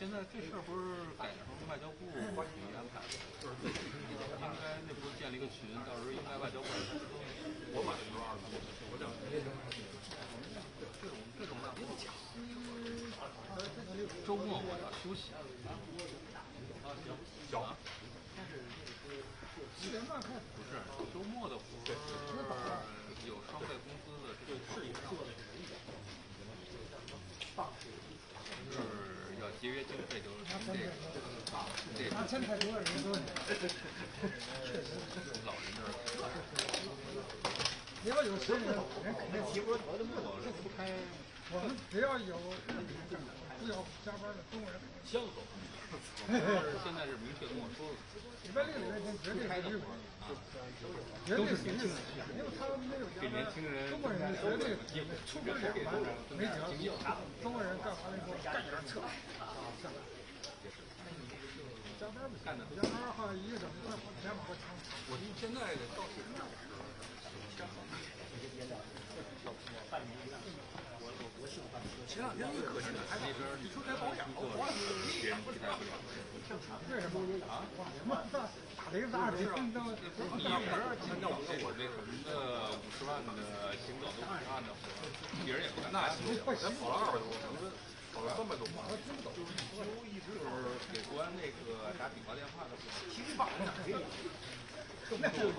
现在这事儿不是改成外交部去安排的，应该那不是建了一个群，到时候应该外交部。我买的时候20多，我讲这种别不讲。周末我要休息。行。7点半开始。不是周末的活有双倍工资的，这是一样的。是要节约经费，就是从这个。拿钱太多了，人多。老人这儿。你要有实力的老人肯定提不着头的，老人不开。我们只要有不要加班的中国人，向走。现在是明确跟我说了，礼拜六、礼拜天绝对是日本啊，都是年轻人，因为他们没有给年轻人，中国人绝对出不了两班没讲，中国人干完了以后干点撤下来。加班不干的，加班的话一个小时再花200块钱。我现在的到现在前两天一可惜的采访，你说该保养，花了别人期待不了。为什么啊？打雷打的，你要是参加我那什么的50万的行走都50万的，别人也不敢。那行，咱跑了200多，跑了300多，我知道。就一直就是给国安那个打警报电话的时候，其实把人打给你。他们有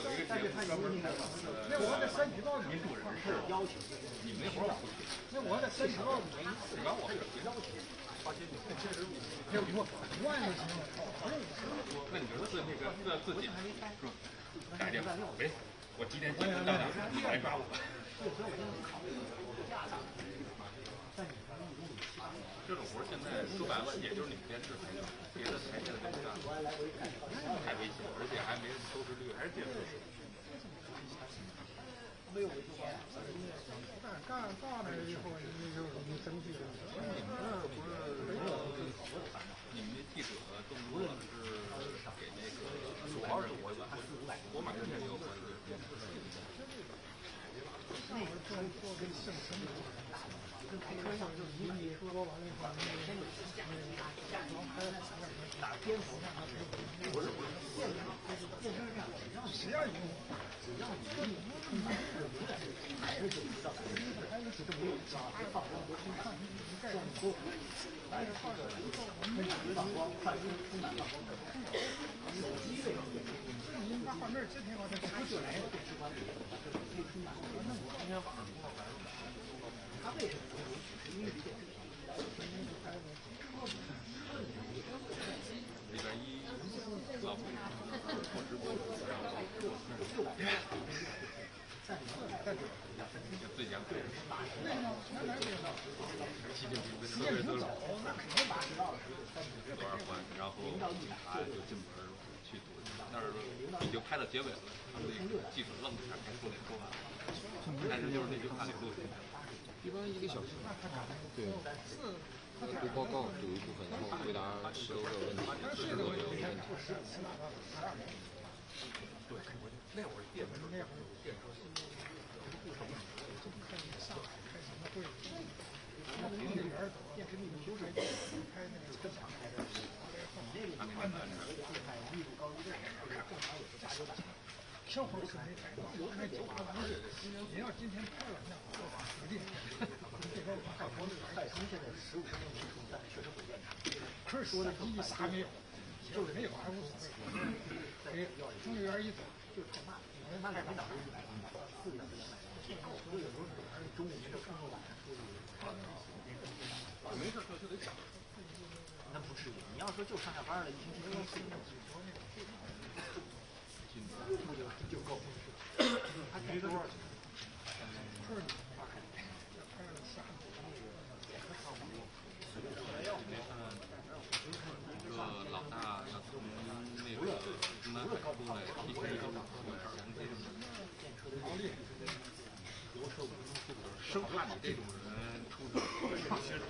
一个节目专门采访民主人士，邀请你们那会儿不去，那我在申请报你管我邀请，花钱你确实没有我5万就行了。那你就自那个自己是吧？打电话，喂，我几点到哪？来抓我。这种活现在说白了，也就是你们编制才有，别的台下的人干，太危险，而且还没收视率，还是电视。没有维修方案。干了以后，你生气了。你们这不是你们那记者更多的是给那个主要是我买这些有合适。那会儿做跟姓什么跟开车上就是你说完了以后，先就然后还打颠覆，不是电车上只要你还是就知道，还是这么有讲，还放光多看，这样多来是放着，没放光，看充满放光的，有机会您把画面截屏好，这不就来了？电视管理可以充满。今天晚上通到白了，他为什么不允许？是因为电视礼拜一老婆我直播，最严格。习近平跟特别多多少关，然后他就进门去堵，那儿已经拍到结尾了，他们那个记者愣一下，还说得说完了，但是就是那句话给录进去了。一般1个小时。对。读报告读一部分，然后回答10多个问题，10多个问题。对，那会儿电车，电车小伙儿可没拍到，那酒吧不是，你要今天拍了，那我死定。这边海丰现在15分钟提出，但确实不变长。可是说的一啥没有，就是没有还无所谓。给从里边一走就太慢，他2个导游100分钟，4个人200分钟。我有时候中午没事看看晚上出去，没事就得讲。那不至于，你要说就上下班了，1星期没有4天。就够。他开多少钱？这个老大要从那个中南海出来，提前1个生怕你这种人出去先中，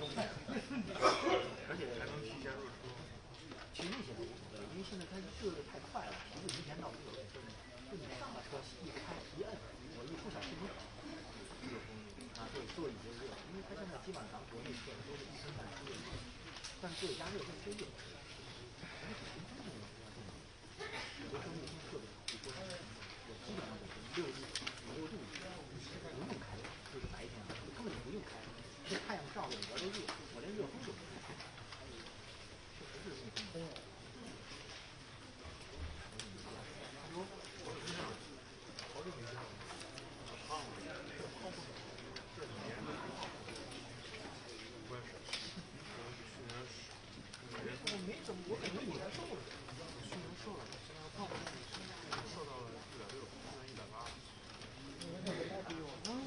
而且还能提前入车。其实那些都无所谓，因为现在它热的太快了，提前到热就你上了车一开一摁，我一不小心热风啊，做一些热，因为它现在基本上咱们国内做的都是一升半出的，但是做加热这些热，我生意特别好，我基本上都是5、6度不用开，就是白天根本就不用开，这太阳照着里边都热，我连热风都不开，确实是那种。我感觉你还瘦了，去年瘦了，现在要胖了，瘦到了160，现在180。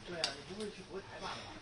对啊，你不会去国台办吧？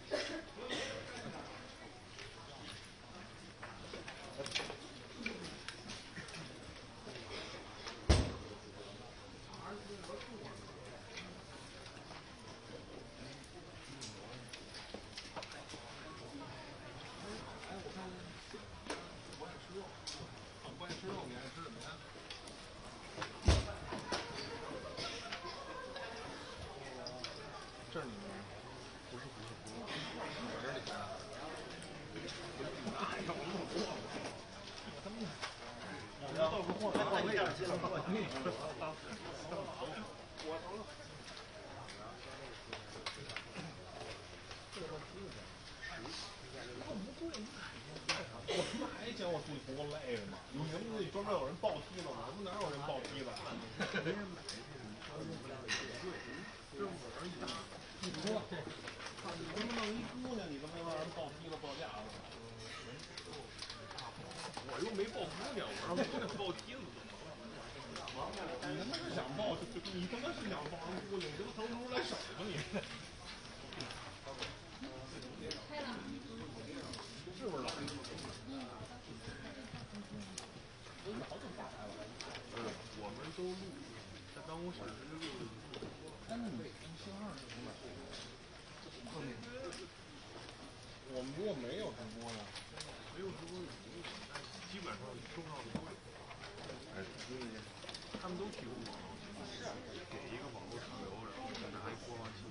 我他妈还嫌我出去多累嘛？你们那里专门有人报梯子吗？我们哪有人报梯子？没人买。你说，你他妈弄一姑娘，你他妈让人报梯子报架子？我又没报姑娘，我让姑娘报梯子怎么了？你他妈是想报，你他妈是想报人姑娘，你这不腾出来手吗你？是不是老？我们都录，在办公室录。哎，那你星2是从哪儿？我们如果没有直播呢？没有直播，基本上收上都会。哎，他们都提供网络，给一个网络串流，然后再拿一播放器。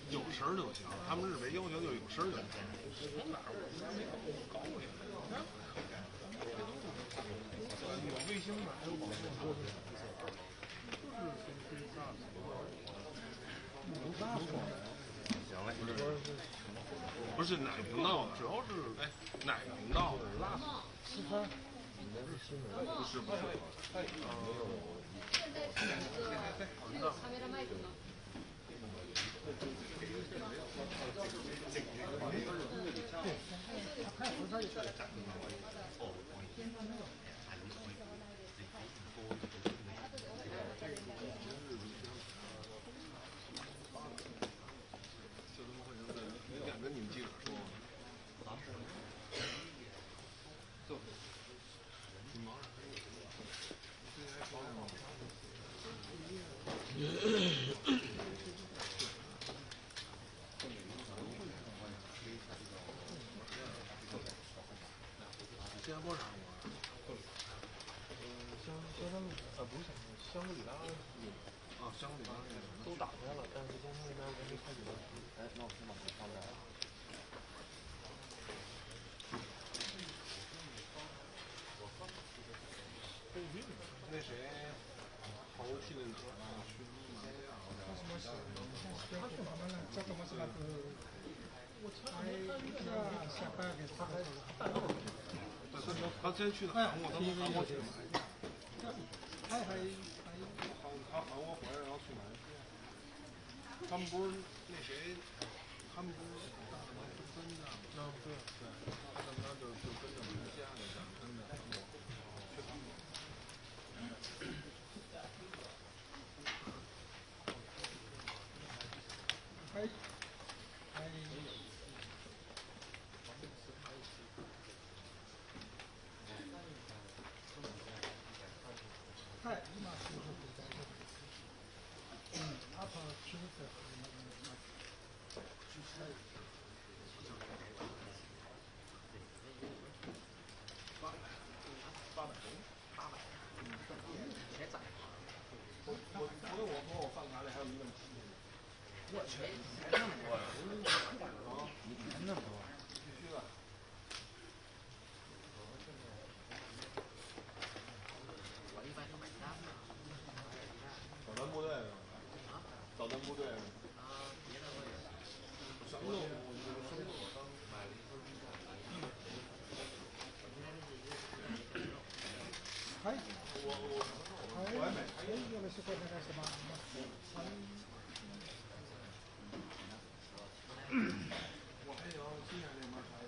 有声就行，他们认为要求就有声就行。从哪儿？我没搞过去。有卫星的，还有网络的。行嘞，不是哪个频道的，主要是哎哪个频道的？四川。不是。你敢跟你们记者说吗？你忙啥？香格里拉啊，香格里拉都打开了，但是东方那边还没开始。哎，那我先把它放这儿。那谁，好游戏的什么这怎么是那个？下班给他他先去的韩国，他从韩国去的。还他韩国回来然后去马来西亚。他们不是那谁，他们不是分的？那对，他怎么着就跟着马来西亚的讲，跟着韩国去韩国。导弹部队，什么都当买了一份我还买还有的是过那个什么我还有今年那边还有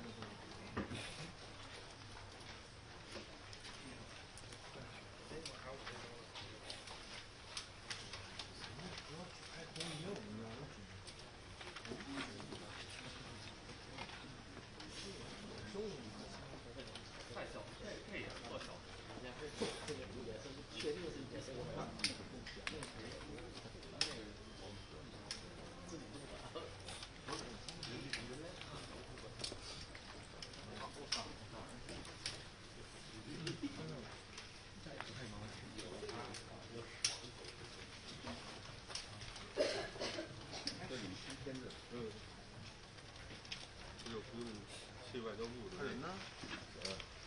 去外交部的人呢？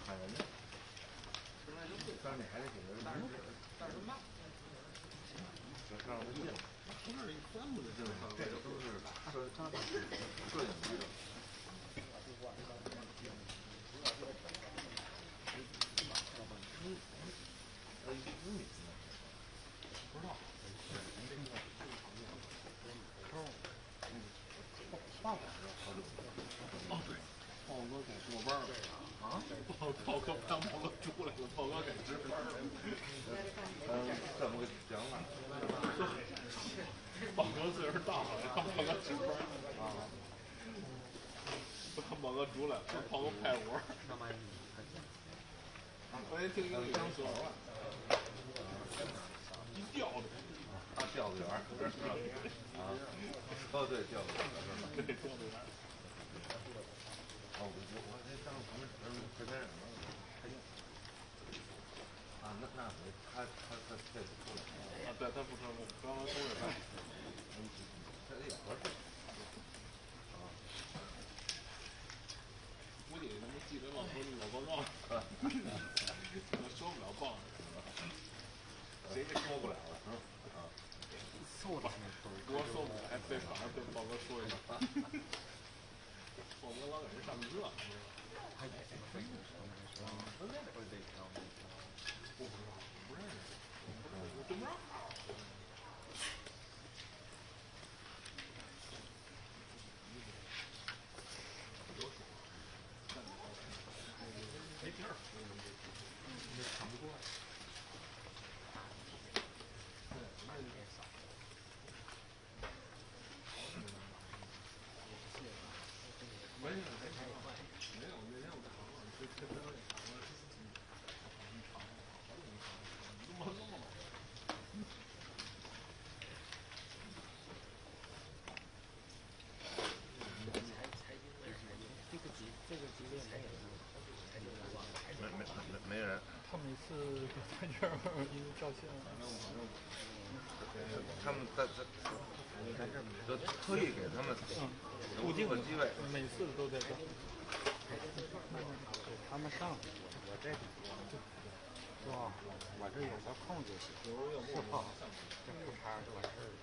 喊人呢？但是你还得给人但是慢。让他进。他那儿一专门的政策，这个都是摄影机的。不知道。哦，对，豹哥改坐班了啊！豹哥当豹哥出来了，豹哥改值班了。怎么个讲法？豹哥岁数大了，让豹哥值班啊！让豹哥出来了，让豹哥派活。我也听一个女生说了，一调子，他调子员啊，哦对，调子员，对调子员。哦，我那当时快开始了，啊，那他这不出来啊，对，他不出来，刚刚收拾他，他也合适啊，估计他们记者老说老报告，说不了报，谁也说不了了啊，受了，我受不了，还被反而被豹哥说一下，豹哥老给人上课，还得不知道，不认识，我真不知道。没地儿，你抢不过来。没有，那天我看了，这表演场了，你长，好久没长，这么。照相。他们在这特意给他们固定的机位，每次都在这。他们上，我这哇，我这有个空就行，是吧？这不插就完事儿了。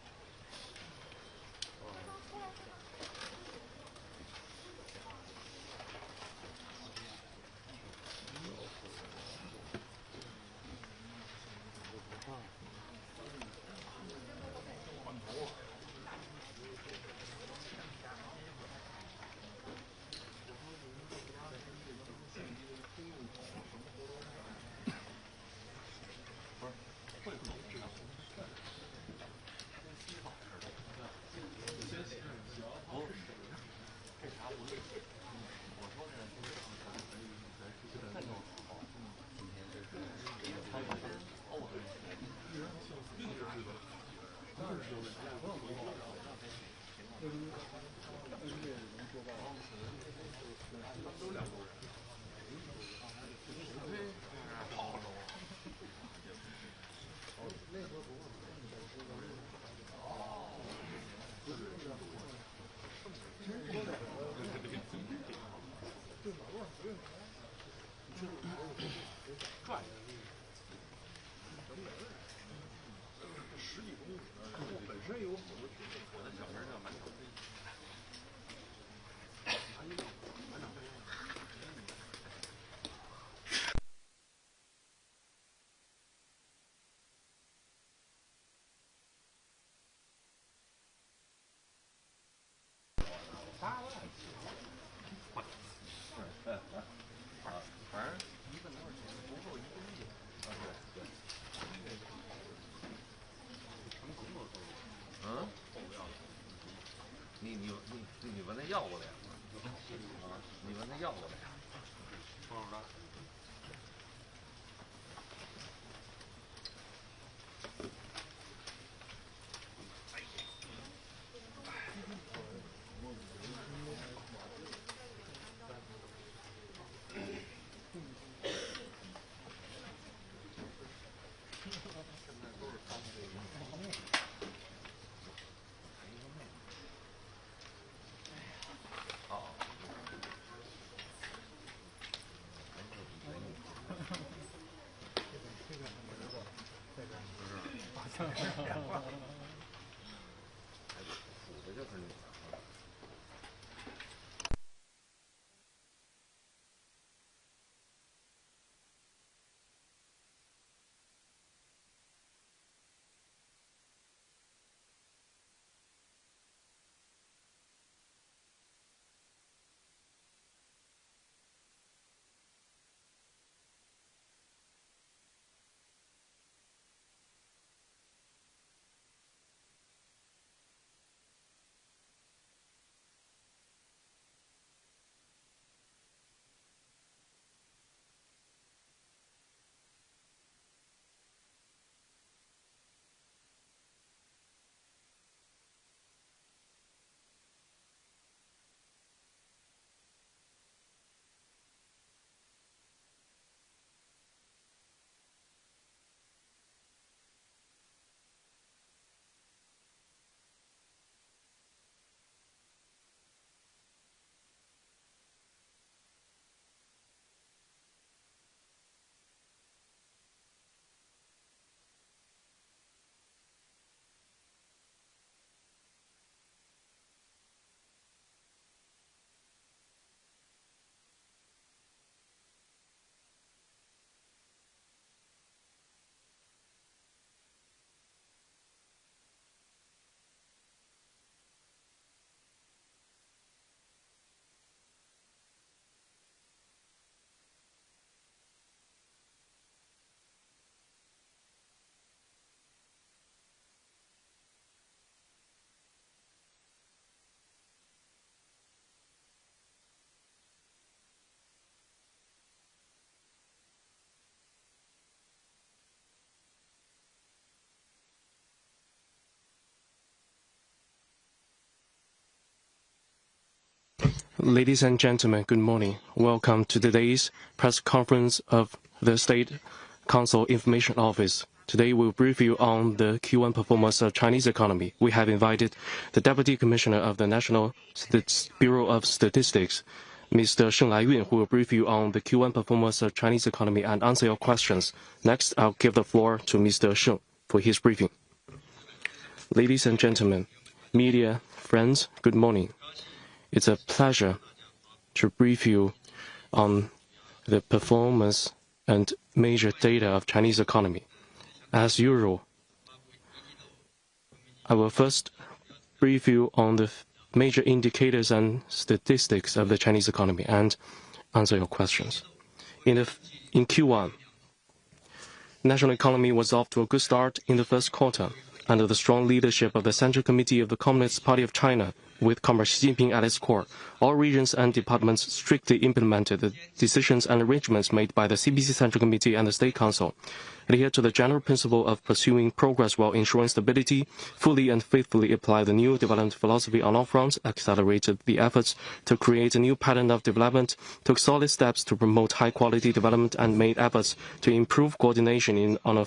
你问他要过来呀？你问他要过来呀？多少的？Ladies and gentlemen, good morning. Welcome to today's press conference of the State Council Information Office. Today we'll brief you on the Q1 performance of Chinese economy. We have invited the Deputy Commissioner of the National Bureau of Statistics, Mr. Sheng Laiyun, who will brief you on the Q1 performance of Chinese economy and answer your questions. Next, I'll give the floor to Mr. Sheng for his briefing. Ladies and gentlemen, media, friends, good morning. It's a pleasure to brief you on the performance and major data of Chinese economy. As usual, I will first brief you on the major indicators and statistics of the Chinese economy and answer your questions. In Q1, national economy was off to a good start in the first quarter under the strong leadership of the Central Committee of the Communist Party of China, with Comrade Xi Jinping at its core. All regions and departments strictly implemented the decisions and arrangements made by the CPC Central Committee and the State Council, adhere to the general principle of pursuing progress while ensuring stability, fully and faithfully apply the new development philosophy on all fronts, accelerated the efforts to create a new pattern of development, took solid steps to promote high-quality development, and made efforts to improve coordination on a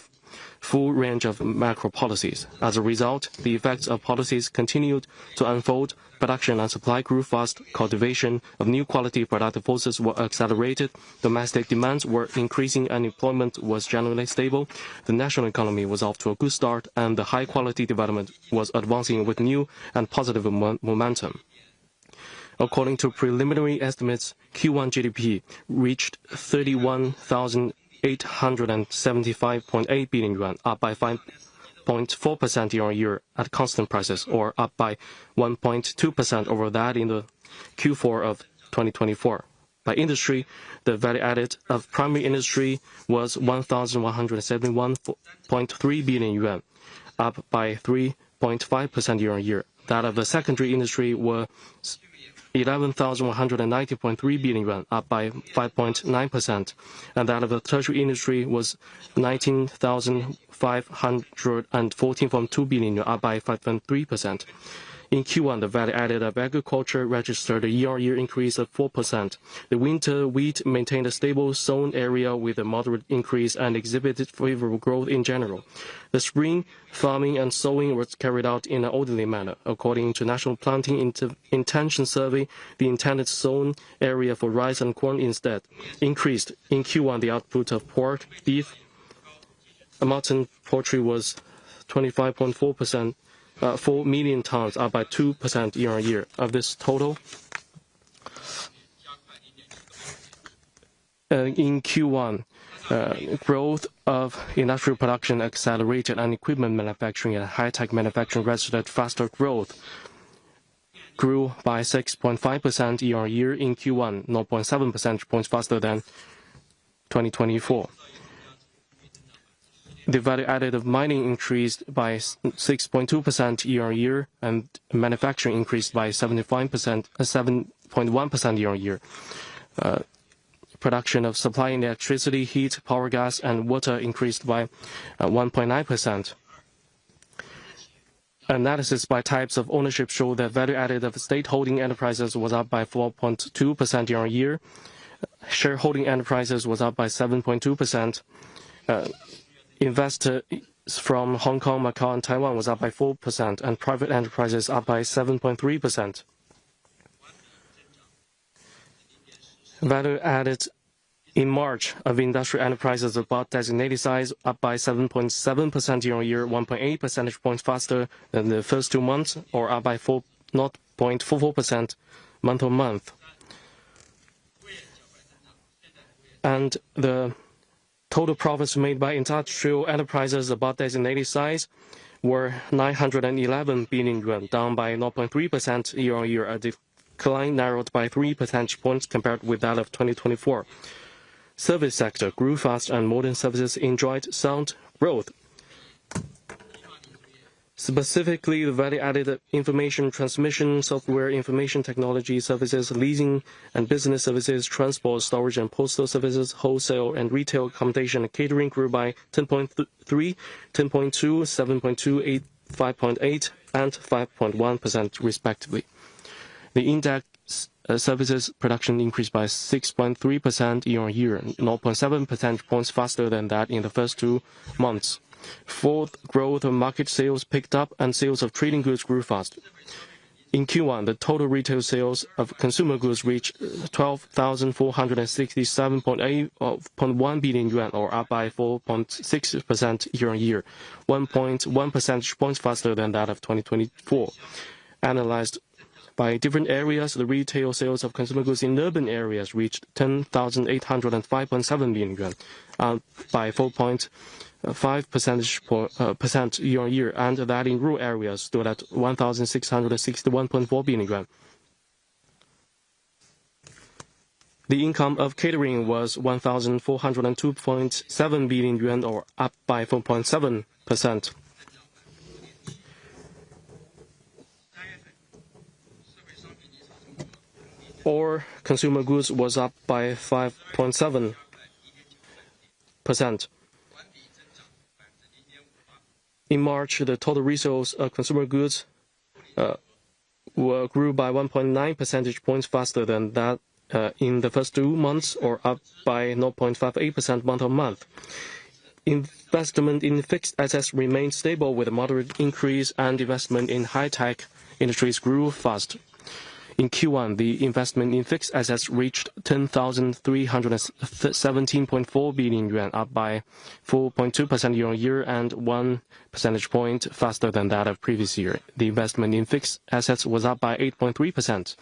full range of macro policies. As a result, the effects of policies continued to unfold. Production and supply grew fast. Cultivation of new quality productive forces were accelerated. Domestic demands were increasing. Unemployment was generally stable. The national economy was off to a good start, and the high-quality development was advancing with new and positive momentum. According to preliminary estimates, Q1 GDP reached 31,875.8 billion yuan, up by 5.4% year-on-year at constant prices, or up by 1.2% over that in the Q4 of 2024. By industry, the value added of primary industry was 1,171.3 billion yuan, up by 3.5% year-on-year. That of the secondary industry was 11,190.3 billion yuan, up by 5.9%, and that of the tertiary industry was 19,514.2 billion yuan, up by 5.3%. In Q1, the value added of agriculture registered a year-on-year increase of 4%. The winter wheat maintained a stable sown area with a moderate increase and exhibited favorable growth in general. The spring farming and sowing was carried out in an orderly manner. According to National Planting Intention Survey, the intended sown area for rice and corn instead increased. In Q1, the output of pork, beef, mutton, poultry was 25.4%. 4 million tons, up by 2% year-on-year. Of this total, in Q1, growth of industrial production accelerated, and equipment manufacturing and high-tech manufacturing registered faster growth, grew by 6.5% year-on-year in Q1, 0.7 percentage points faster than 2024. The value added of mining increased by 6.2% year-on-year, and manufacturing increased by 7.1% year-on-year. Production of supplying electricity, heat, power gas, and water increased by 1.9%. Analysis by types of ownership show that value added of state-holding enterprises was up by 4.2% year-on-year. Shareholding enterprises was up by 7.2%. Investors from Hong Kong, Macau, and Taiwan was up by 4%, and private enterprises up by 7.3%. Value added in March of industrial enterprises above designated size up by 7.7% year-on-year, 1.8 percentage points faster than the first 2 months, or up by 0.44% month-on-month. And the total profits made by industrial enterprises above designated size were 911 billion yuan, down by 0.3% year-on-year. A decline narrowed by 3 percentage points compared with that of 2024. Service sector grew fast, and modern services enjoyed sound growth. Specifically, the value-added information transmission, software, information technology services, leasing and business services, transport, storage and postal services, wholesale and retail, accommodation and catering grew by 10.3, 10.2, 7.2, 5.8, and 5.1% respectively. The services production increased by 6.3% year-on-year, 0.7 percentage points faster than that in the first 2 months. Fourth, growth of market sales picked up and sales of trading goods grew fast. In Q1, the total retail sales of consumer goods reached 12,467.1 billion yuan, or up by 4.6% year-on-year, 1.1 percentage points faster than that of 2024. Analyzed by different areas, the retail sales of consumer goods in urban areas reached 10,805.7 billion yuan, by 4.5% year-on-year, and that in rural areas stood at 1,661.4 billion yuan. The income of catering was 1,402.7 billion yuan, or up by 4.7%. Or consumer goods was up by 5.7%. In March, the total resales of consumer goods grew by 1.9 percentage points faster than that in the first 2 months, or up by 0.58% month-on-month. Investment in fixed assets remained stable with a moderate increase, and investment in high-tech industries grew fast. In Q1, the investment in fixed assets reached 10,317.4 billion yuan, up by 4.2% year-on-year and 1 percentage point faster than that of previous year. The investment in fixed assets was up by 8.3%,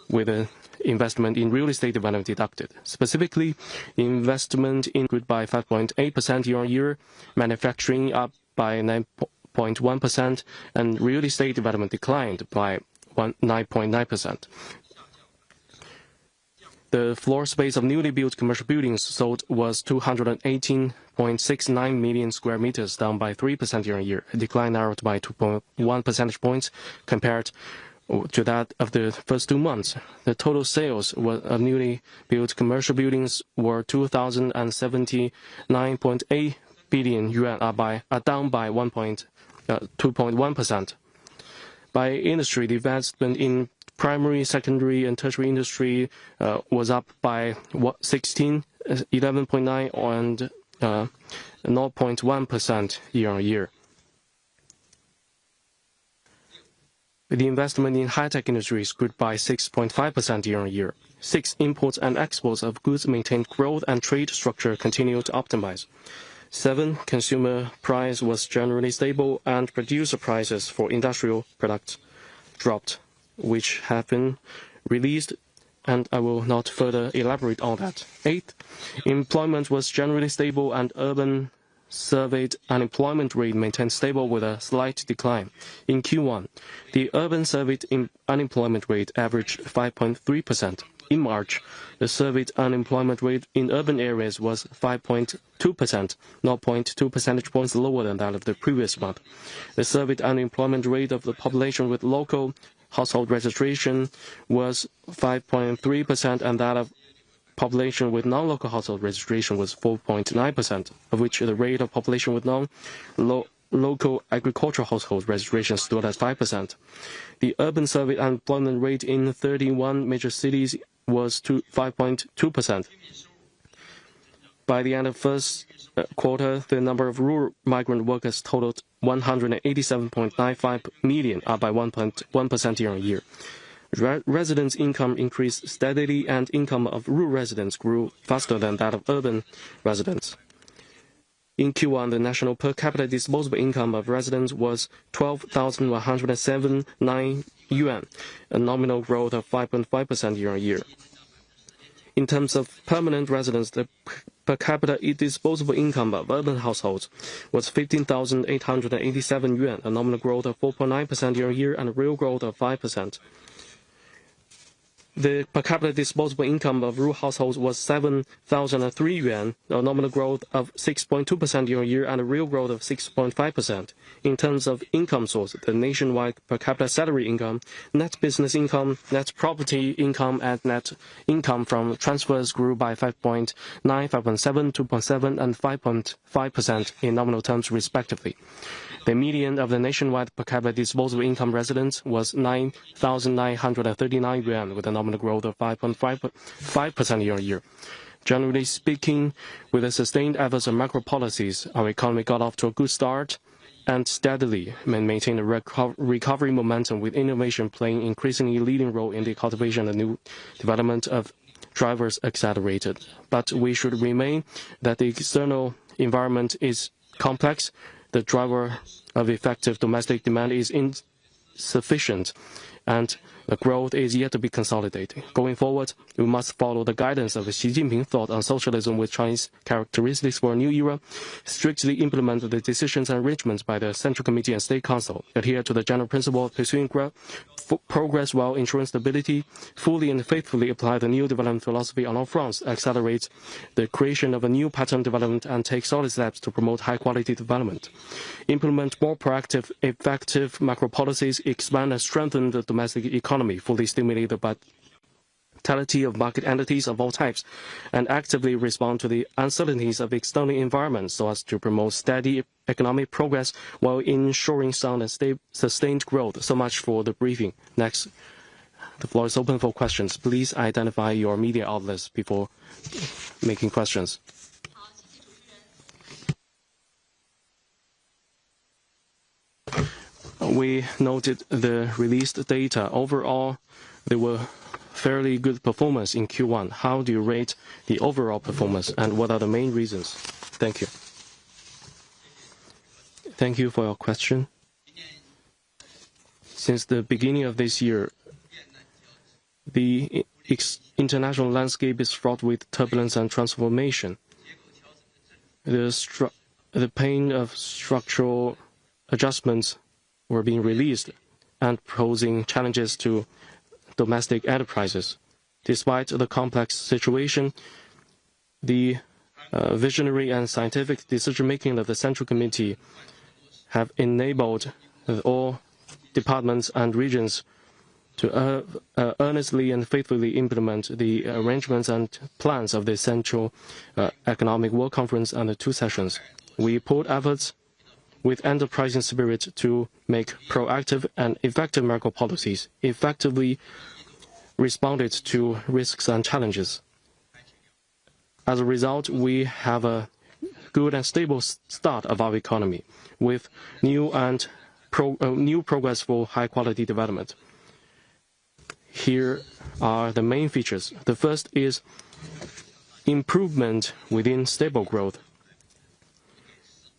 with an investment in real estate development deducted. Specifically, investment increased by 5.8% year-on-year, manufacturing up by 9.1%, and real estate development declined by 9.9%. The floor space of newly built commercial buildings sold was 218.69 million square meters, down by 3% year-on-year. A decline narrowed by 2.1 percentage points compared to that of the first 2 months. The total sales of newly built commercial buildings were 2,079.8 billion yuan, down by 2.1%. By industry, the investment in primary, secondary, and tertiary industry was up by 11.9% and 0.1% year-on-year. The investment in high-tech industries grew by 6.5% year-on-year. 6, imports and exports of goods maintained growth and trade structure continued to optimize. 7, consumer price was generally stable and producer prices for industrial products dropped, which have been released, and I will not further elaborate on that. 8, employment was generally stable and urban surveyed unemployment rate maintained stable with a slight decline. In Q1, the urban surveyed unemployment rate averaged 5.3%. In March, the surveyed unemployment rate in urban areas was 5.2%, 0.2 percentage points lower than that of the previous month. The surveyed unemployment rate of the population with local household registration was 5.3%, and that of population with non-local household registration was 4.9%, of which the rate of population with non-local agricultural household registration stood at 5%. The urban surveyed unemployment rate in 31 major cities was 5.2%. By the end of first quarter, the number of rural migrant workers totaled 187.95 million, up by 1.1% year-on-year. Residents' income increased steadily, and income of rural residents grew faster than that of urban residents. In Q1, the national per capita disposable income of residents was 12,179 yuan, a nominal growth of 5.5% year-on-year. In terms of permanent residents, the per capita disposable income of urban households was 15,887 yuan, a nominal growth of 4.9% year-on-year and a real growth of 5%. The per capita disposable income of rural households was 7,003 yuan, a nominal growth of 6.2% year-on-year and a real growth of 6.5%. In terms of income source, the nationwide per capita salary income, net business income, net property income, and net income from transfers grew by 5.9, 5.7, 2.7, and 5.5% in nominal terms, respectively. The median of the nationwide per capita disposable income residents was 9,939 yuan, with a nominal growth of 5.5% year-on-year. Generally speaking, with the sustained efforts of macro policies, our economy got off to a good start and steadily maintained a recovery momentum, with innovation playing an increasingly leading role in the cultivation and new development of drivers accelerated. But we should remain that the external environment is complex. The driver of effective domestic demand is insufficient, and the growth is yet to be consolidated. Going forward, we must follow the guidance of Xi Jinping thought on socialism with Chinese characteristics for a new era, strictly implement the decisions and arrangements by the Central Committee and State Council, adhere to the general principle of pursuing progress while ensuring stability, fully and faithfully apply the new development philosophy on all fronts, accelerate the creation of a new pattern development, and take solid steps to promote high-quality development. Implement more proactive, effective macro policies, expand and strengthen the domestic economy, fully stimulate the vitality of market entities of all types, and actively respond to the uncertainties of external environment so as to promote steady economic progress while ensuring sound and sustained growth. So much for the briefing. Next, the floor is open for questions. Please identify your media outlets before making questions. We noted the released data. Overall, there were fairly good performance in Q1. How do you rate the overall performance, and what are the main reasons? Thank you. Thank you for your question. Since the beginning of this year, the international landscape is fraught with turbulence and transformation. The pain of structural adjustments were being released and posing challenges to domestic enterprises. Despite the complex situation, the visionary and scientific decision-making of the Central Committee have enabled all departments and regions to earnestly and faithfully implement the arrangements and plans of the Central Economic Work Conference and the 2 sessions. We put efforts with enterprising spirit to make proactive and effective macro policies, effectively responded to risks and challenges. As a result, we have a good and stable start of our economy, with new progress for high-quality development. Here are the main features. The first is improvement within stable growth.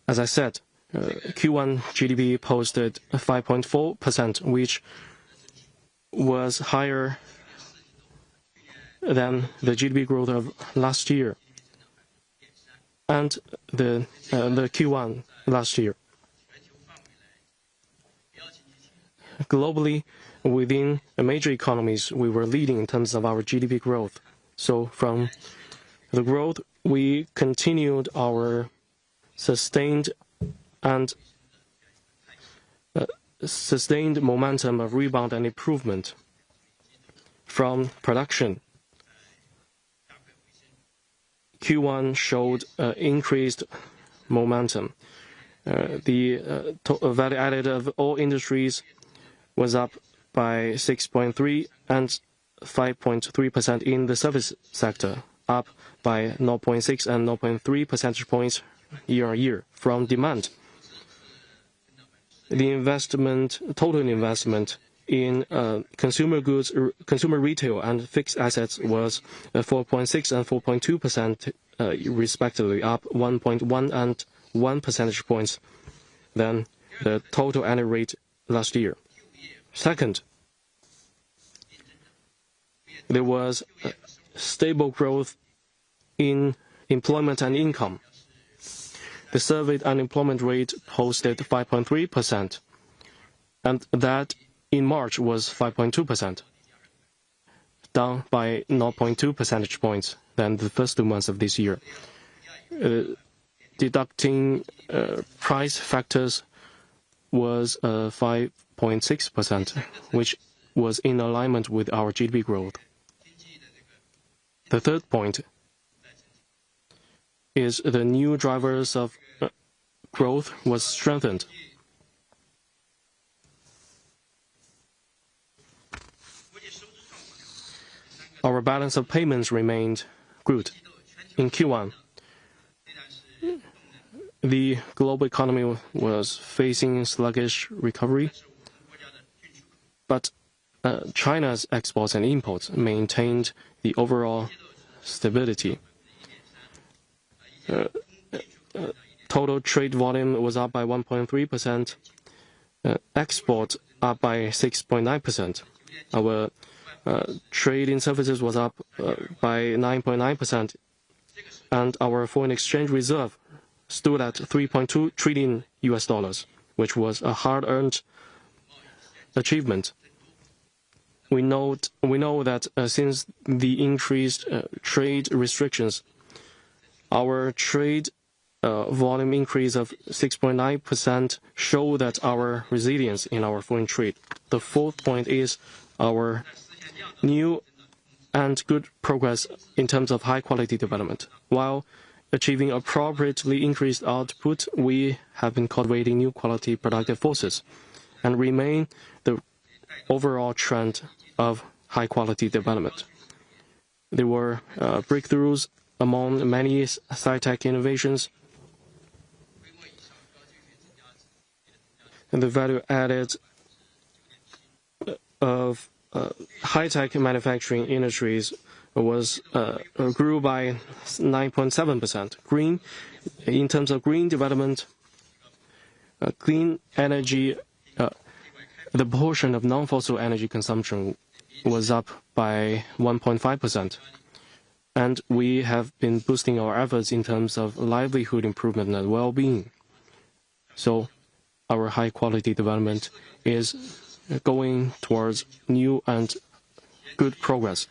As I said, Q1 GDP posted 5.4%, which was higher than the GDP growth of last year and the Q1 last year. Globally, within the major economies, we were leading in terms of our GDP growth. So from the growth, we continued our sustained momentum of rebound and improvement. From production, Q1 showed increased momentum. The value added of all industries was up by 6.3 and 5.3% in the service sector, up by 0.6 and 0.3 percentage points year-on-year. From demand, the total investment in consumer goods, consumer retail, and fixed assets was 4.6 and 4.2% respectively, up 1.1 and 1 percentage points than the total annual rate last year. Second, there was stable growth in employment and income. The surveyed unemployment rate posted 5.3%, and that in March was 5.2%. down by 0.2 percentage points than the first 2 months of this year. Deducting price factors was 5.6%, which was in alignment with our GDP growth. The third point is the new drivers of growth was strengthened. Our balance of payments remained good. In Q1, the global economy was facing sluggish recovery, but China's exports and imports maintained the overall stability. Total trade volume was up by 1.3%, export up by 6.9%. Our trade in services was up by 9.9%, and our foreign exchange reserve stood at $3.2 trillion, which was a hard-earned achievement. We know that since the increased trade restrictions, our trade volume increase of 6.9% show that our resilience in our foreign trade. The fourth point is our new and good progress in terms of high-quality development. While achieving appropriately increased output, we have been cultivating new quality productive forces and remain the overall trend of high-quality development. There were breakthroughs among many sci-tech innovations, and the value added of high-tech manufacturing industries grew by 9.7%. In terms of green development, clean energy, the portion of non-fossil energy consumption was up by 1.5%. And we have been boosting our efforts in terms of livelihood improvement and well-being. So our high-quality development is going towards new and good progress.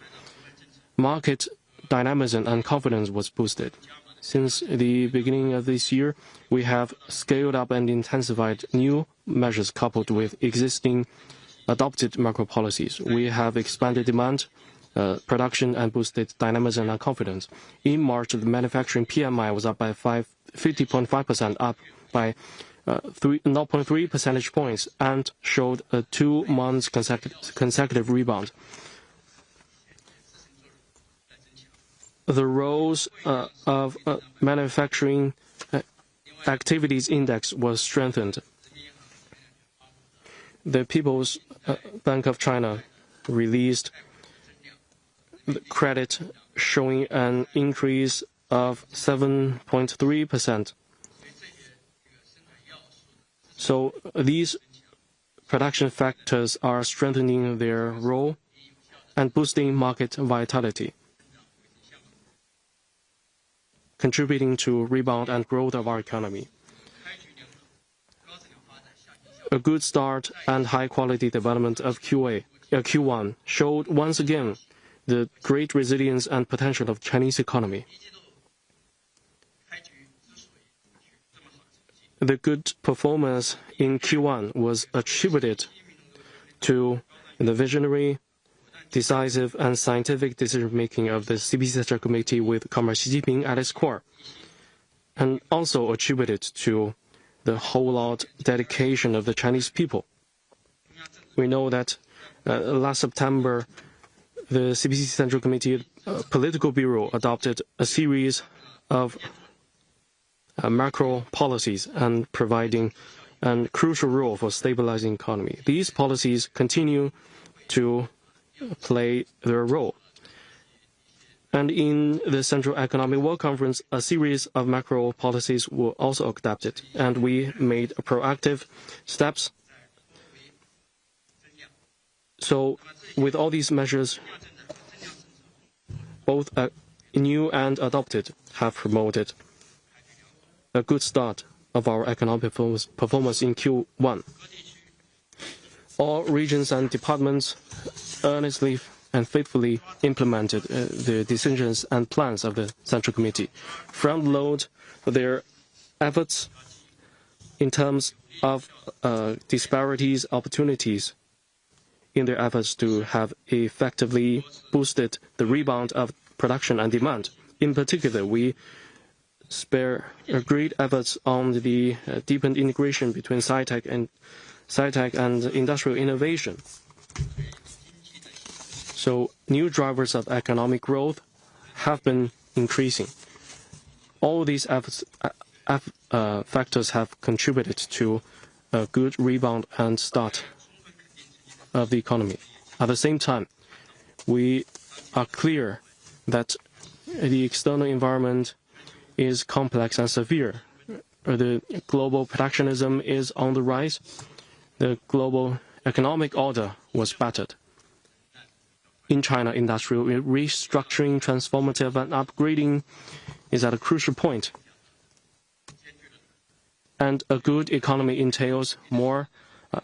Market dynamism and confidence was boosted. Since the beginning of this year, we have scaled up and intensified new measures coupled with existing adopted macro policies. We have expanded demand, production, and boosted dynamism and confidence. In March, the manufacturing PMI was up by 50.5%, up by 0.3 percentage points, and showed a 2 months consecutive rebound. The roles of manufacturing activities index was strengthened. The People's Bank of China released the credit showing an increase of 7.3%. So these production factors are strengthening their role and boosting market vitality, contributing to rebound and growth of our economy. A good start and high-quality development of Q1 showed once again the great resilience and potential of Chinese economy. The good performance in Q1 was attributed to the visionary, decisive, and scientific decision-making of the CPC Central Committee with Comrade Xi Jinping at its core, and also attributed to the whole-lot dedication of the Chinese people. We know that last September, the CPC Central Committee Political Bureau adopted a series of macro policies and providing a crucial role for stabilizing the economy. These policies continue to play their role. And in the Central Economic Work Conference, a series of macro policies were also adopted, and we made proactive steps. So with all these measures, both new and adopted, have promoted a good start of our economic performance in Q1. All regions and departments earnestly and faithfully implemented the decisions and plans of the Central Committee, front-load their efforts in terms of disparities, opportunities in their efforts to have effectively boosted the rebound of production and demand. In particular, we spare great efforts on the deepened integration between sci-tech and industrial innovation. So new drivers of economic growth have been increasing. All these factors have contributed to a good rebound and start of the economy. At the same time, we are clear that the external environment is complex and severe. The global protectionism is on the rise. The global economic order was battered. In China, industrial restructuring, transformative and upgrading is at a crucial point. And a good economy entails more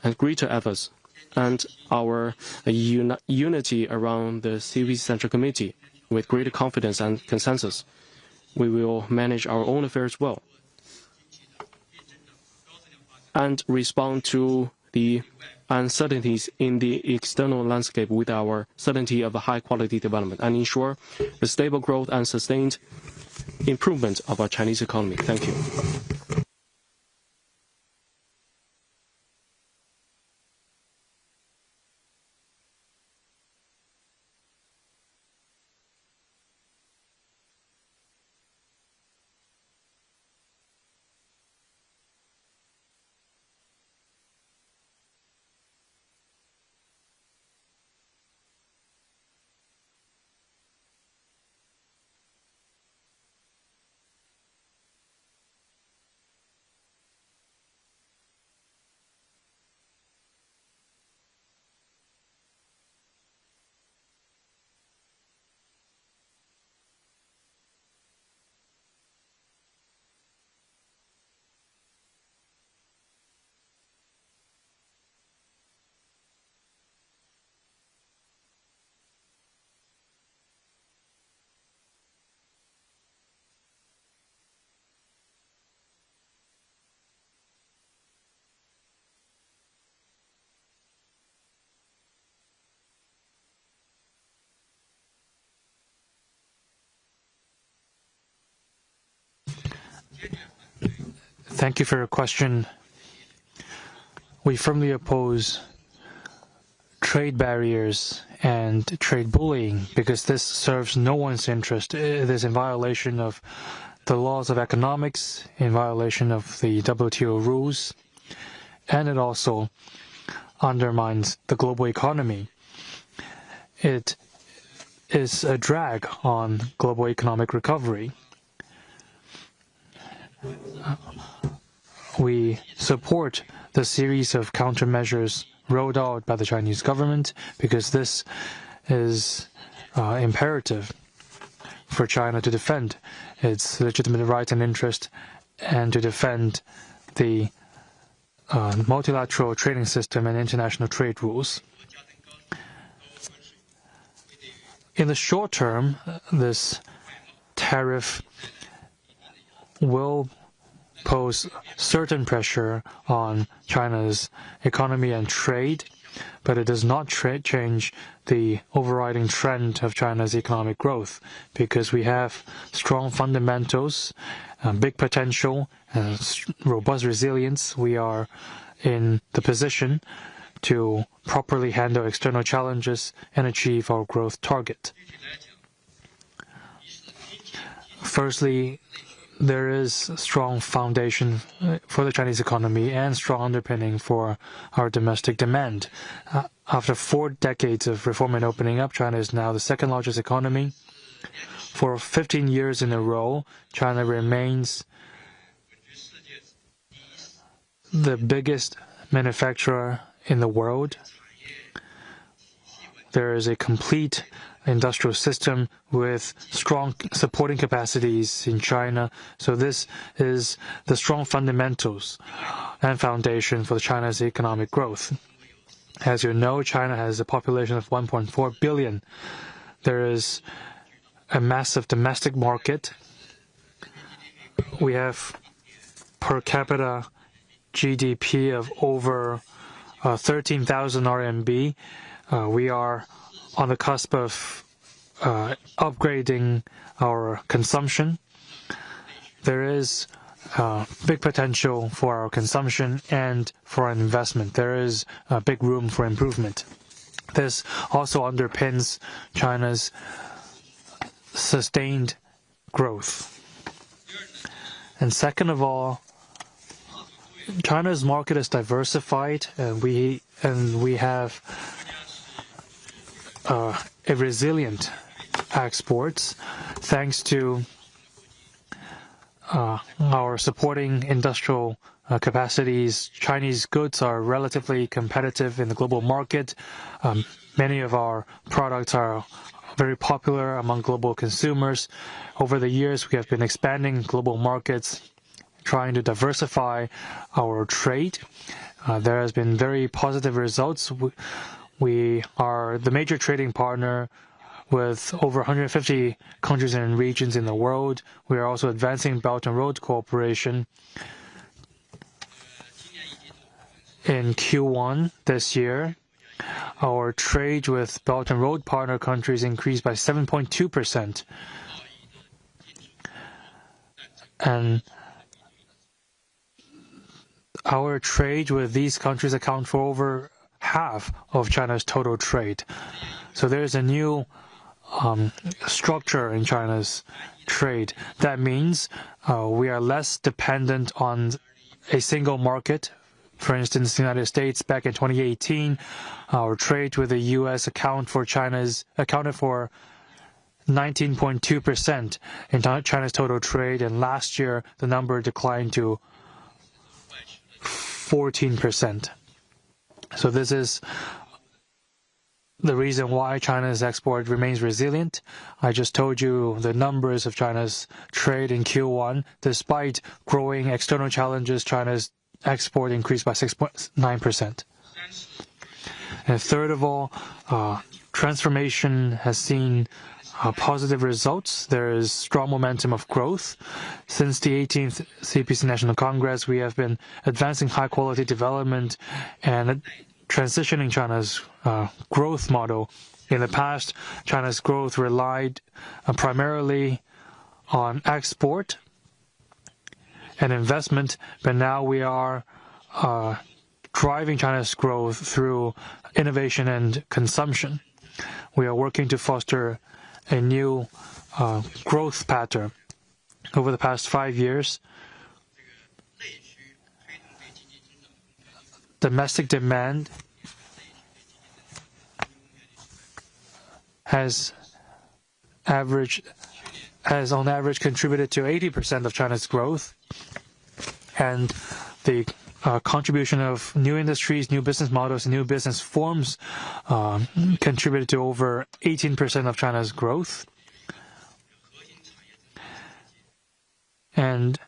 and greater efforts. And our unity around the CPC Central Committee with greater confidence and consensus, we will manage our own affairs well and respond to the uncertainties in the external landscape with our certainty of a high-quality development and ensure the stable growth and sustained improvement of our Chinese economy. Thank you. Thank you for your question. We firmly oppose trade barriers and trade bullying because this serves no one's interest. It is in violation of the laws of economics, in violation of the WTO rules, and it also undermines the global economy. It is a drag on global economic recovery. We support the series of countermeasures rolled out by the Chinese government because this is imperative for China to defend its legitimate right and interest and to defend the multilateral trading system and international trade rules. In the short term, this tariff will pose certain pressure on China's economy and trade, but it does not change the overriding trend of China's economic growth because we have strong fundamentals, big potential, and robust resilience. We are in the position to properly handle external challenges and achieve our growth target. Firstly, there is a strong foundation for the Chinese economy and strong underpinning for our domestic demand. After 4 decades of reform and opening up, China is now the second largest economy. For 15 years in a row, China remains the biggest manufacturer in the world. There is a complete industrial system with strong supporting capacities in China. So this is the strong fundamentals and foundation for China's economic growth. As you know, China has a population of 1.4 billion. There is a massive domestic market. We have per capita GDP of over 13,000 RMB. We are on the cusp of upgrading our consumption. There is big potential for our consumption and for our investment. There is big room for improvement. This also underpins China's sustained growth. And second of all, China's market is diversified, and we have a resilient exports thanks to our supporting industrial capacities. Chinese goods are relatively competitive in the global market. Many of our products are very popular among global consumers. Over the years, we have been expanding global markets, trying to diversify our trade. There has been very positive results. We are the major trading partner with over 150 countries and regions in the world. We are also advancing Belt and Road cooperation. In Q1 this year, our trade with Belt and Road partner countries increased by 7.2%. And our trade with these countries account for over half of China's total trade. So there's a new structure in China's trade. That means we are less dependent on a single market. For instance, the United States back in 2018, our trade with the U.S. accounted for 19.2% in China's total trade, and last year the number declined to 14%. So this is the reason why China's export remains resilient. I just told you the numbers of China's trade in Q1. Despite growing external challenges, China's export increased by 6.9%. And third of all, transformation has seen positive results. There is strong momentum of growth. Since the 18th CPC National Congress, we have been advancing high-quality development and transitioning China's growth model. In the past, China's growth relied primarily on export and investment, but now we are driving China's growth through innovation and consumption. We are working to foster a new growth pattern. Over the past 5 years, domestic demand has on average contributed to 80% of China's growth, and the contribution of new industries, new business models, and new business forms contributed to over 18% of China's growth. And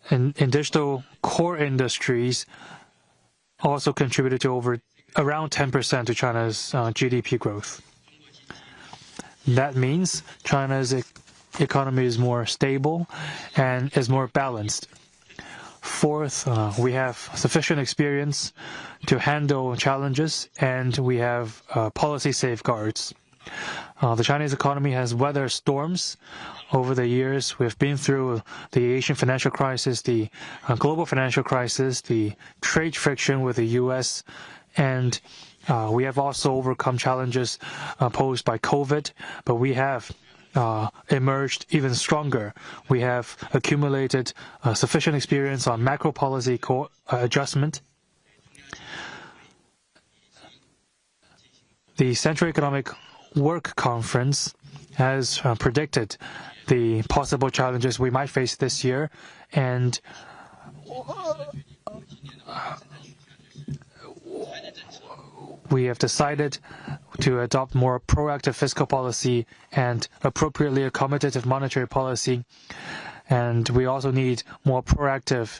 in digital core industries also contributed to around 10% to China's GDP growth. That means China's economy is more stable and is more balanced. Fourth, we have sufficient experience to handle challenges, and we have policy safeguards. The Chinese economy has weathered storms. Over the years, we've been through the Asian financial crisis, the global financial crisis, the trade friction with the U.S., and we have also overcome challenges posed by COVID, but we have emerged even stronger. We have accumulated sufficient experience on macro policy adjustment. The Central Economic Work Conference has predicted the possible challenges we might face this year, and we have decided to adopt more proactive fiscal policy and appropriately accommodative monetary policy. And we also need more proactive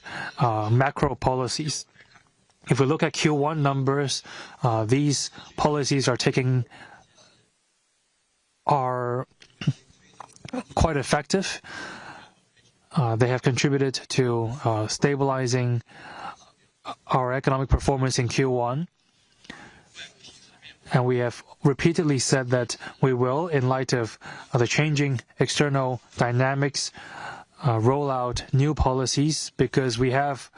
macro policies. if we look at Q1 numbers, these policies are quite effective. They have contributed to stabilizing our economic performance in Q1. And we have repeatedly said that we will, in light of the changing external dynamics, roll out new policies because we have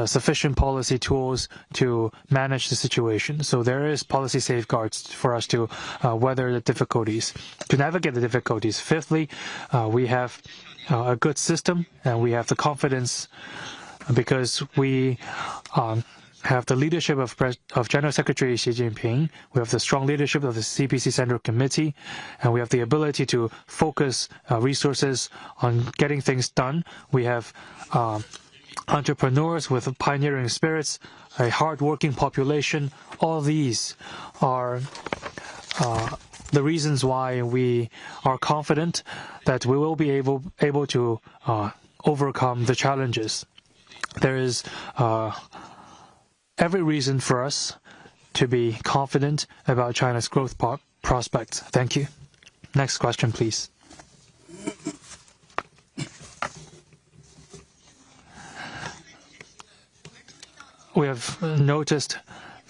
sufficient policy tools to manage the situation. So there is policy safeguards for us to weather the difficulties, to navigate the difficulties. Fifthly, we have a good system and we have the confidence because we have the leadership of General Secretary Xi Jinping. We have the strong leadership of the CPC Central Committee, and we have the ability to focus resources on getting things done. We have entrepreneurs with pioneering spirits, a hard-working population. All these are the reasons why we are confident that we will be able to overcome the challenges. There is every reason for us to be confident about China's growth prospects. Thank you. Next question, please. We have noticed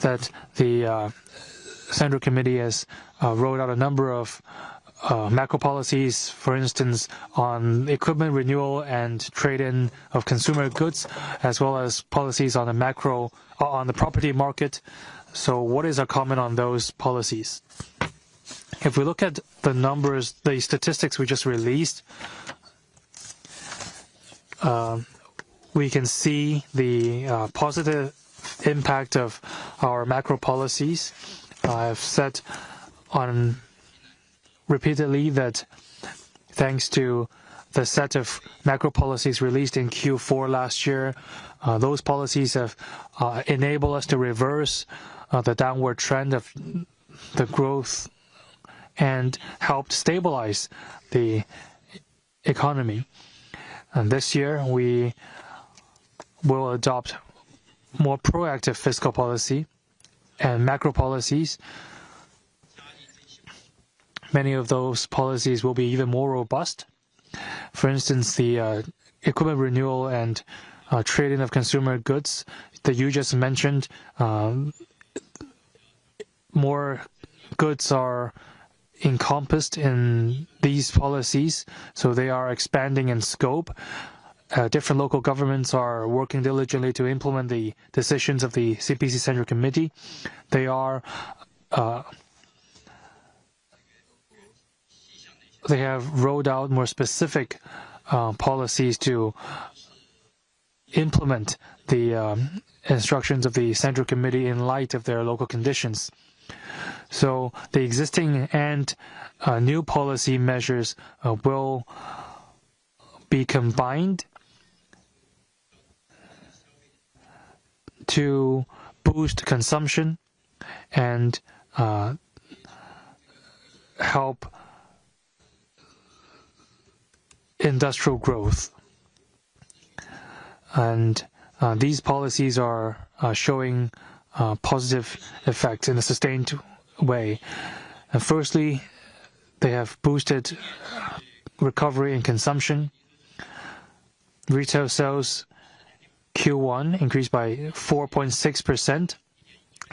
that the Central Committee has rolled out a number of macro policies, for instance, on equipment renewal and trade-in of consumer goods, as well as policies on the property market. So what is our comment on those policies? If we look at the numbers, the statistics we just released, we can see the positive impact of our macro policies. I've said repeatedly that thanks to the set of macro policies released in Q4 last year, those policies have enabled us to reverse the downward trend of the growth and helped stabilize the economy. And this year, we will adopt more proactive fiscal policy and macro policies. Many of those policies will be even more robust. For instance, the equipment renewal and trade-in of consumer goods that you just mentioned, more goods are encompassed in these policies, so they are expanding in scope. Different local governments are working diligently to implement the decisions of the CPC Central Committee. They have rolled out more specific policies to implement the instructions of the Central Committee in light of their local conditions. So the existing and new policy measures will be combined to boost consumption and help industrial growth. And these policies are showing positive effects in a sustained way. And firstly, they have boosted recovery in consumption. Retail sales Q1 increased by 4.6%.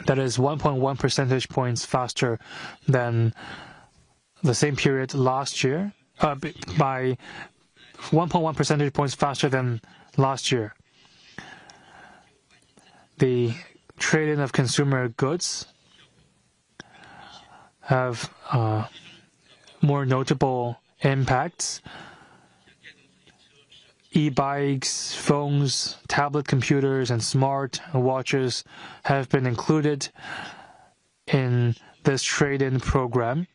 That is 1.1 percentage points faster than the same period last year, by 1.1 percentage points faster than last year. The trade-in of consumer goods have more notable impacts. E-bikes, phones, tablet computers, and smart watches have been included in this trade-in program.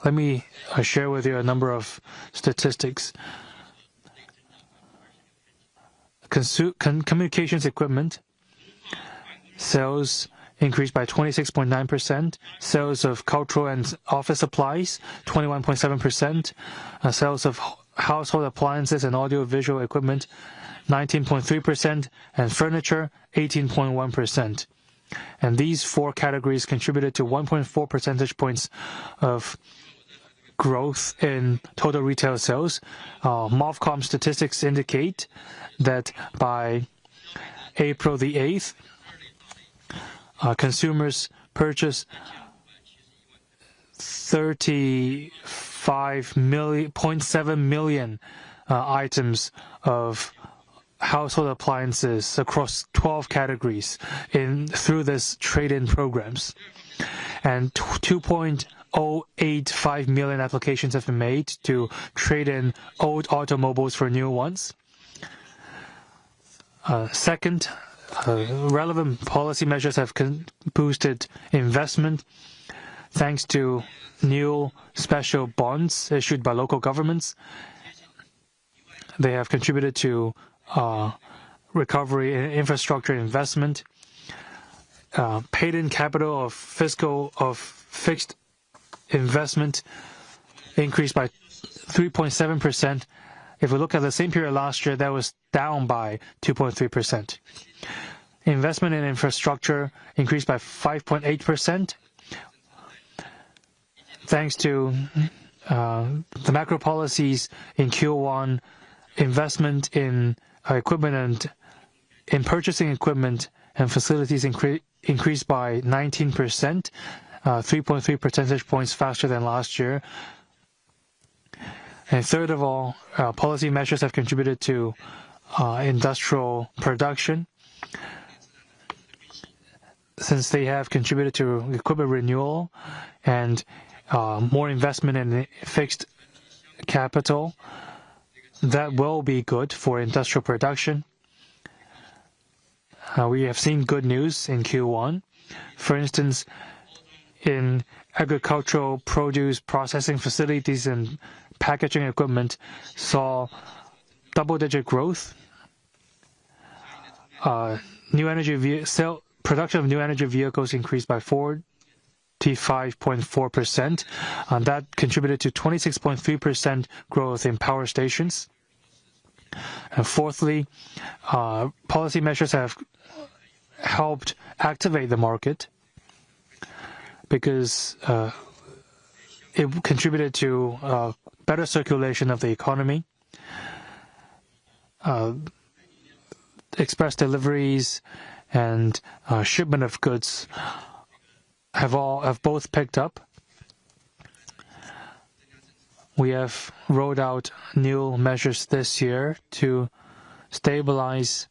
Let me share with you a number of statistics. Communications equipment sales increased by 26.9%. Sales of cultural and office supplies, 21.7%. Sales of household appliances and audio-visual equipment, 19.3%, and furniture, 18.1%. And these four categories contributed to 1.4 percentage points of growth in total retail sales. MOVCOM statistics indicate that by April the 8th, consumers purchased 35.7 million items of household appliances across 12 categories through this trade-in programs. And 2.085 million applications have been made to trade in old automobiles for new ones. Second, relevant policy measures have boosted investment thanks to new special bonds issued by local governments. They have contributed to recovery in infrastructure investment. Paid-in capital of fixed investment increased by 3.7%. If we look at the same period last year, that was down by 2.3%. Investment in infrastructure increased by 5.8%. Thanks to the macro policies in Q1, investment in equipment and in purchasing equipment and facilities increased by 19%, 3.3 percentage points faster than last year. And third of all, policy measures have contributed to industrial production, since they have contributed to equipment renewal and more investment in fixed capital. That will be good for industrial production. We have seen good news in Q1. For instance, in agricultural produce processing facilities and packaging equipment saw double-digit growth. Production of new energy vehicles increased by 45.4%. That contributed to 26.3% growth in power stations. And fourthly, policy measures have helped activate the market because it contributed to better circulation of the economy. Express deliveries and shipment of goods have both picked up. We have rolled out new measures this year to stabilize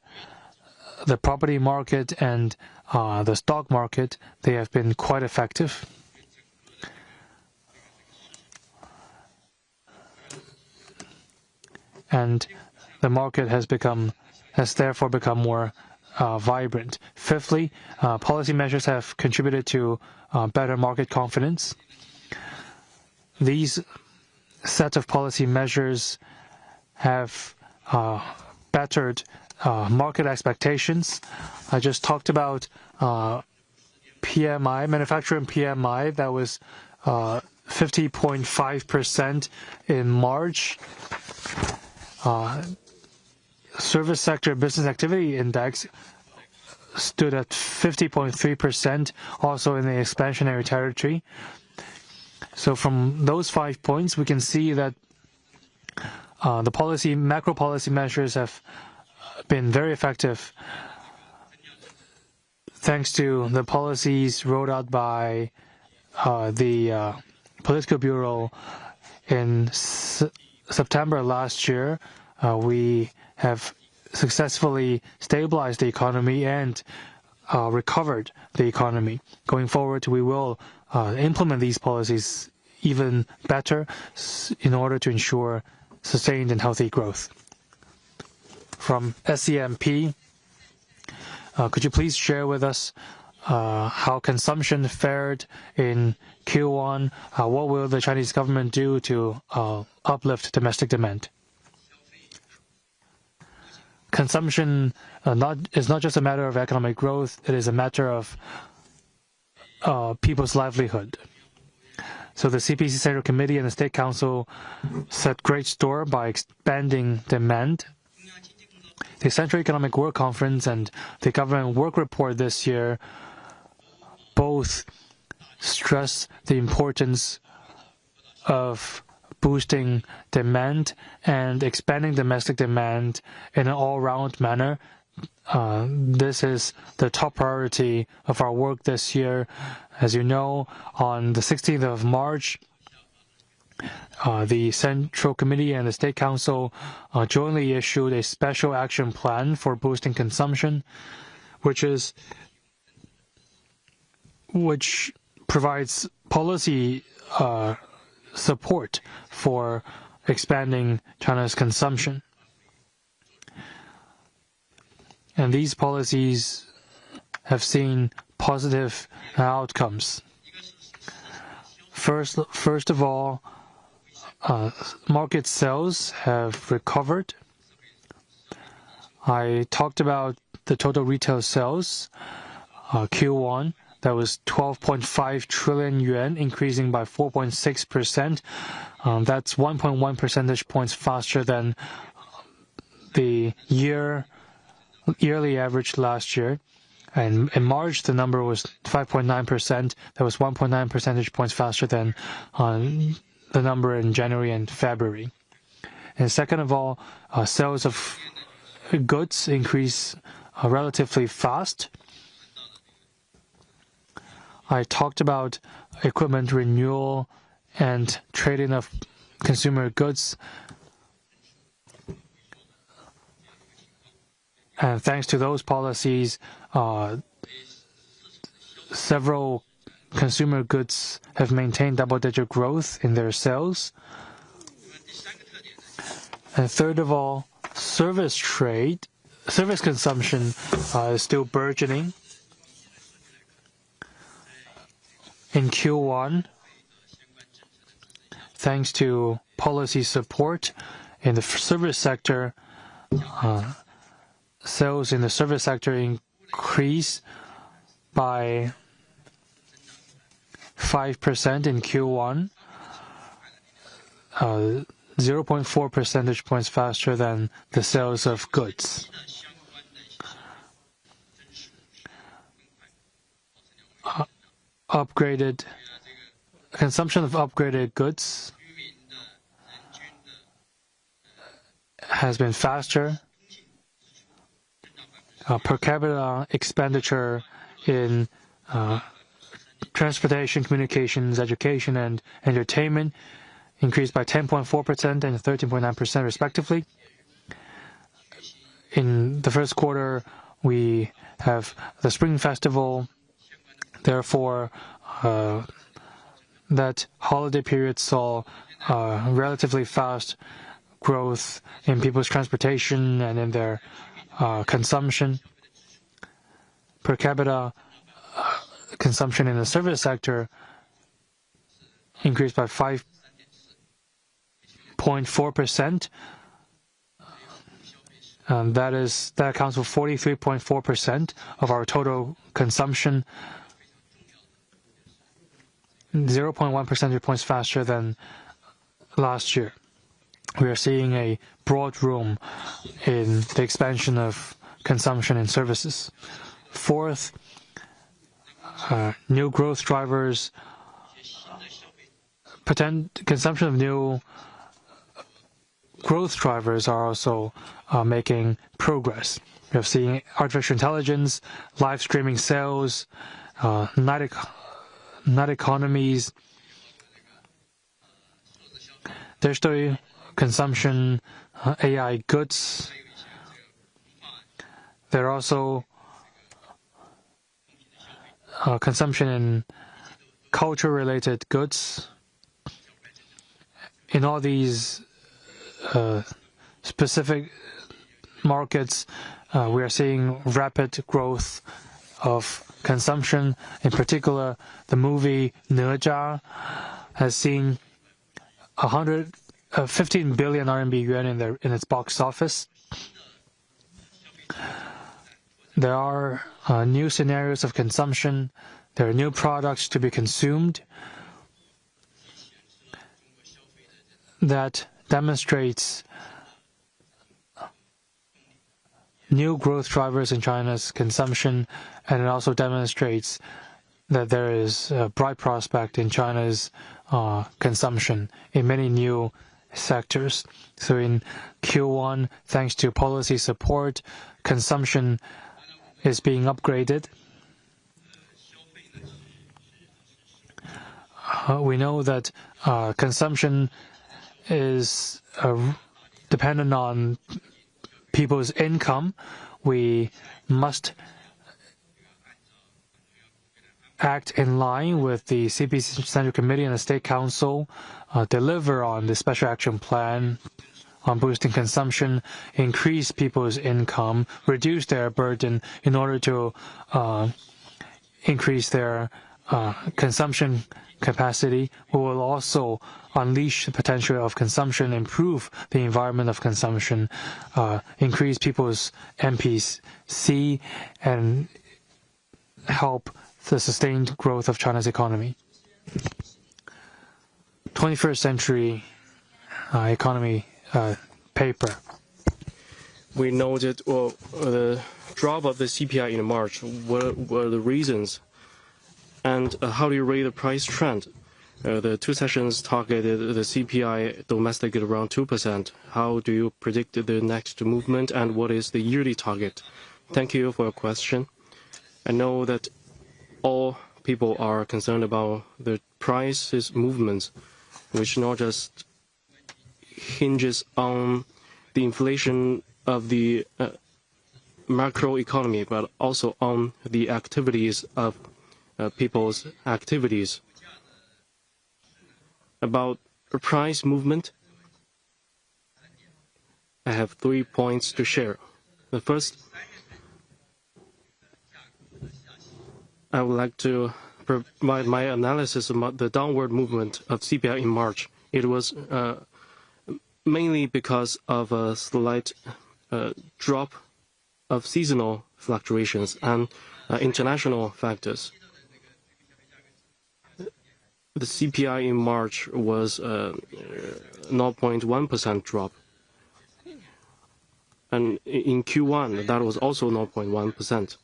the property market and the stock market. They have been quite effective. And the market has therefore become more vibrant. Fifthly, policy measures have contributed to better market confidence. These sets of policy measures have bettered market expectations. I just talked about PMI, manufacturing PMI, that was 50.5% in March. Service sector business activity index stood at 50.3%, also in the expansionary territory. So from those 5 points, we can see that the macro policy measures have been very effective, thanks to the policies rolled out by the Political Bureau in September last year. We have successfully stabilized the economy and recovered the economy. Going forward, we will implement these policies even better in order to ensure sustained and healthy growth. From SEMP, could you please share with us how consumption fared in Q1? What will the Chinese government do to uplift domestic demand? Consumption is not just a matter of economic growth, it is a matter of people's livelihood. So the CPC Central Committee and the State Council set great store by expanding demand. the Central Economic Work Conference and the Government Work Report this year both stress the importance of boosting demand and expanding domestic demand in an all-round manner. This is the top priority of our work this year. As you know, on the 16th of March, the Central Committee and the State Council jointly issued a special action plan for boosting consumption, which provides policy support for expanding China's consumption. And these policies have seen positive outcomes. First of all, market sales have recovered. I talked about the total retail sales, Q1, that was 12.5 trillion yuan, increasing by 4.6%. That's 1.1 percentage points faster than the yearly average last year. And in March, the number was 5.9%. That was 1.9 percentage points faster than the number in January and February. And second of all, sales of goods increase relatively fast. I talked about equipment renewal and trading of consumer goods. And thanks to those policies, several consumer goods have maintained double-digit growth in their sales. And third of all, service consumption is still burgeoning. In Q1, thanks to policy support in the service sector, sales in the service sector increased by 5% in Q1, 0.4 percentage points faster than the sales of goods. Consumption of upgraded goods has been faster. Per capita expenditure in transportation, communications, education, and entertainment increased by 10.4% and 13.9% respectively. In the first quarter, we have the Spring Festival. Therefore, that holiday period saw relatively fast growth in people's transportation and in their consumption. Per capita consumption in the service sector increased by 5.4%. That accounts for 43.4% of our total consumption, 0.1 percentage points faster than last year. We are seeing a broad room in the expansion of consumption and services. Fourth, new growth drivers, consumption of new growth drivers are also making progress. We have seen artificial intelligence, live streaming sales, night economies, digital consumption, AI goods. There are also consumption in culture-related goods. In all these specific markets, we are seeing rapid growth of consumption. In particular, the movie Ne Zha has seen 15 billion RMB yuan in its box office. There are new scenarios of consumption. There are new products to be consumed. That demonstrates new growth drivers in China's consumption, and it also demonstrates that there is a bright prospect in China's consumption in many new sectors. So in Q1, thanks to policy support, consumption is being upgraded. We know that consumption is dependent on people's income. We must act in line with the CPC Central Committee and the State Council, deliver on the special action plan on boosting consumption, increase people's income, reduce their burden in order to increase their consumption capacity. We will also unleash the potential of consumption, improve the environment of consumption, increase people's MPC, and help the sustained growth of China's economy. 21st century economy paper. We noted the drop of the CPI in March. What were the reasons? And how do you rate the price trend? The two sessions targeted the CPI domestic at around 2%. How do you predict the next movement, and what is the yearly target? Thank you for your question. I know that all people are concerned about the prices movements, which not just hinges on the inflation of the macroeconomy, but also on the activities of people's activities. About the price movement, I have 3 points to share. The first, I would like to provide my analysis about the downward movement of CPI in March. It was mainly because of a slight drop of seasonal fluctuations and international factors. The CPI in March was 0.1% drop. And in Q1, that was also 0.1%.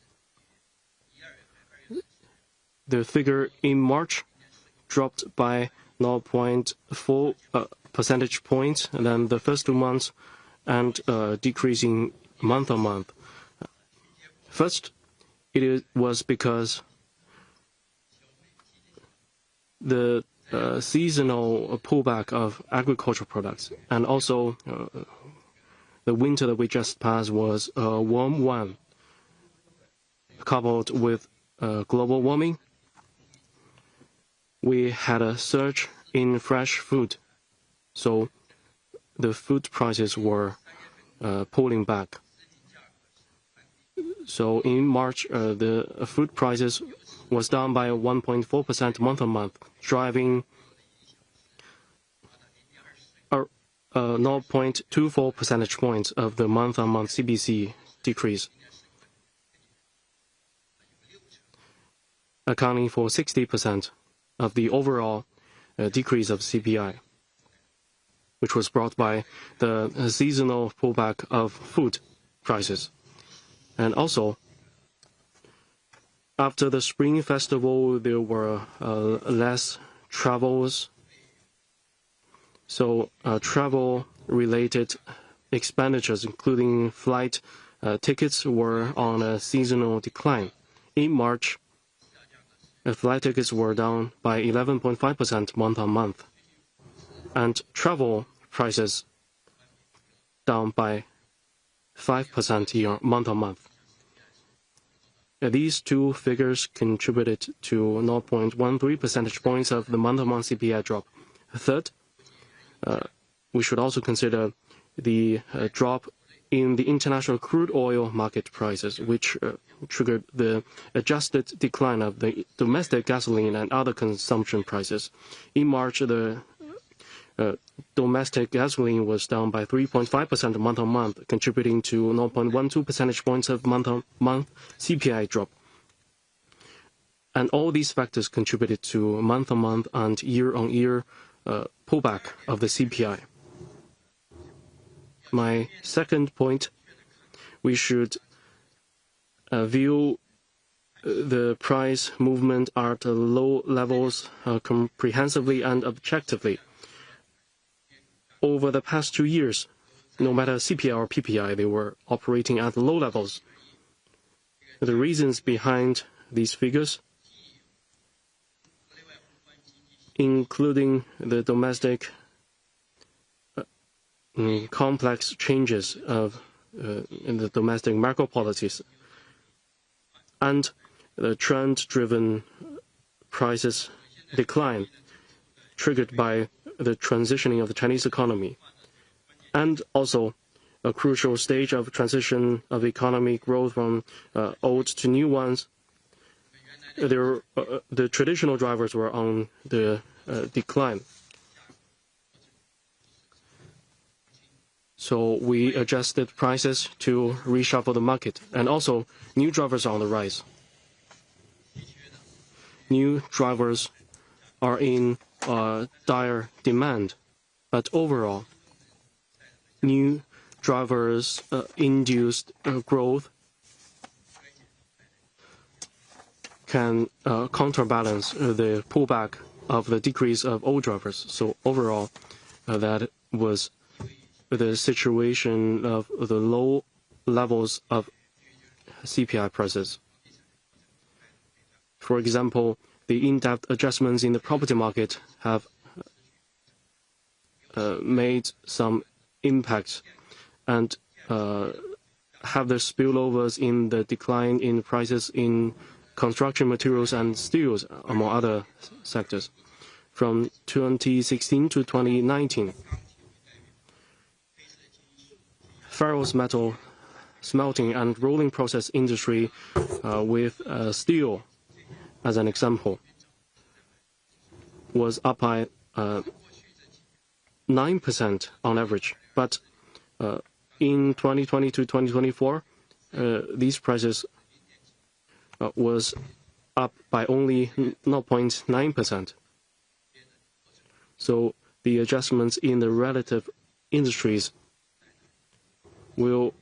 The figure in March dropped by 0.4 percentage points, and then the first 2 months, and decreasing month on month. First, it was because the seasonal pullback of agricultural products, and also the winter that we just passed was a warm one, coupled with global warming. We had a surge in fresh food, so the food prices were pulling back. So in March, the food prices was down by 1.4% month on month, driving a 0.24 percentage points of the month on month CPC decrease, accounting for 60% of the overall decrease of CPI, which was brought by the seasonal pullback of food prices. And also, after the Spring Festival, there were less travels. So travel-related expenditures, including flight tickets, were on a seasonal decline. In March, flight tickets were down by 11.5% month on month, and travel prices down by 5% month on month. These two figures contributed to 0.13 percentage points of the month-on-month CPI drop. Third, we should also consider the drop in the international crude oil market prices, which triggered the adjusted decline of the domestic gasoline and other consumption prices. In March, the domestic gasoline was down by 3.5% month-on-month, contributing to 0.12 percentage points of month-on-month CPI drop. And all these factors contributed to month-on-month and year-on-year pullback of the CPI. My second point, we should view the price movement at low levels comprehensively and objectively. Over the past 2 years, no matter CPI or PPI, they were operating at low levels. The reasons behind these figures, including the domestic complex changes in the domestic macro policies and the trend-driven prices decline triggered by the transitioning of the Chinese economy, and also a crucial stage of transition of economic growth from old to new ones. The traditional drivers were on the decline. So we adjusted prices to reshuffle the market, and also new drivers are on the rise. New drivers are in dire demand, but overall, new drivers induced growth can counterbalance the pullback of the decrease of old drivers. So overall, that was the situation of the low levels of CPI prices. For example, the in-depth adjustments in the property market have made some impact and have the spillovers in the decline in prices in construction materials and steels, among other sectors. From 2016 to 2019, ferrous metal smelting and rolling process industry with steel, as an example, was up by 9% on average. But in 2020 to 2024, these prices was up by only 0.9%. So the adjustments in the relative industries will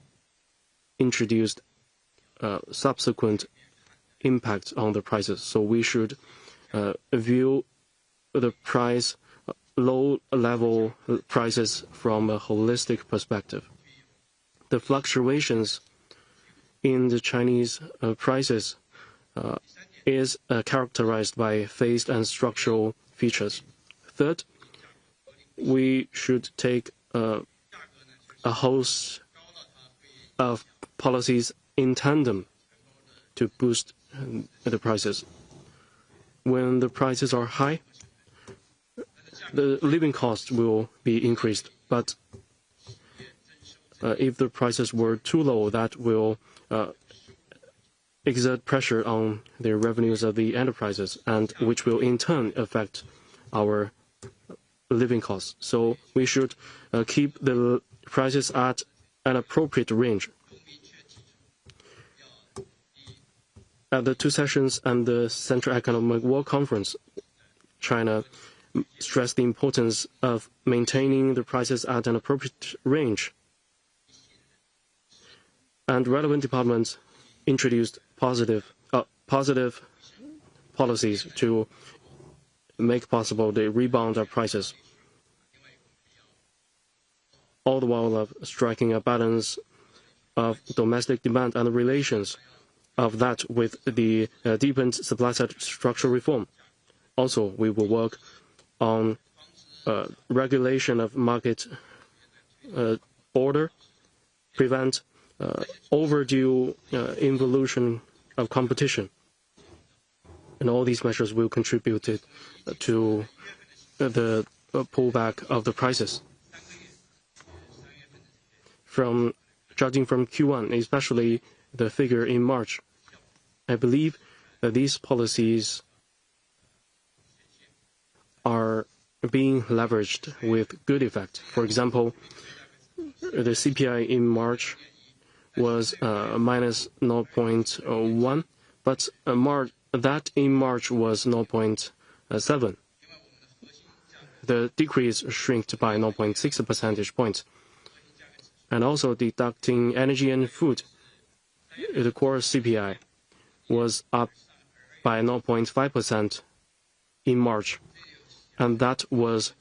introduce subsequent impact on the prices. So we should view the price, low-level prices from a holistic perspective. The fluctuations in the Chinese prices is characterized by phased and structural features. Third, we should take a host of policies in tandem to boost the prices. When the prices are high, the living cost will be increased. But if the prices were too low, that will exert pressure on the revenues of the enterprises, and which will in turn affect our living costs. So we should keep the prices at an appropriate range. At the two sessions and the Central Economic World Conference, China stressed the importance of maintaining the prices at an appropriate range. And relevant departments introduced positive policies to make possible the rebound of prices, all the while of striking a balance of domestic demand and the relations of that with the deepened supply-side structural reform. Also, we will work on regulation of market order, prevent overdue involution of competition. And all these measures will contribute to the pullback of the prices. Judging from Q1, especially the figure in March, I believe that these policies are being leveraged with good effect. For example, the CPI in March was minus 0.1, but that in March was 0.7. The decrease shrinked by 0.6 percentage points. And also deducting energy and food, the core CPI was up by 0.5% in March, and that was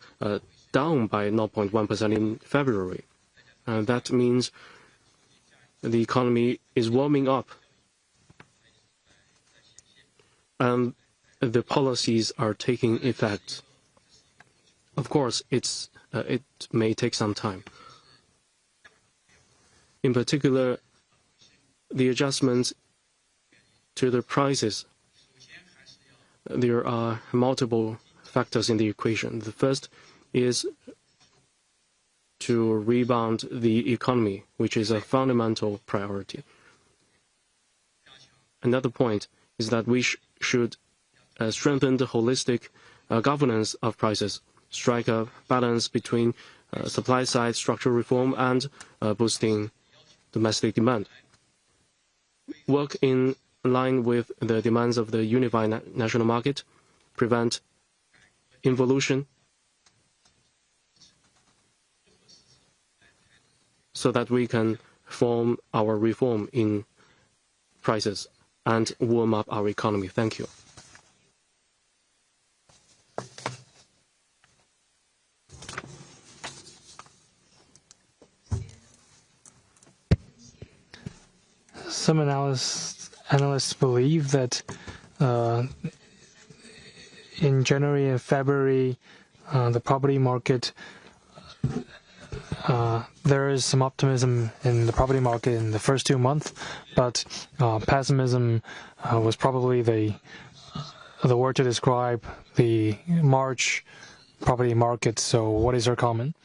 down by 0.1% in February. And that means the economy is warming up, and the policies are taking effect. Of course, it may take some time. In particular, the adjustments to the prices, there are multiple factors in the equation. The first is to rebound the economy, which is a fundamental priority. Another point is that we should strengthen the holistic governance of prices, strike a balance between supply-side structural reform and boosting domestic demand. Work in line with the demands of the unified national market, prevent involution, so that we can form our reform in prices and warm up our economy. Thank you. Some analysts believe that in January and February, the property market, there is some optimism in the property market in the first 2 months, but pessimism was probably the word to describe the March property market. So what is your comment?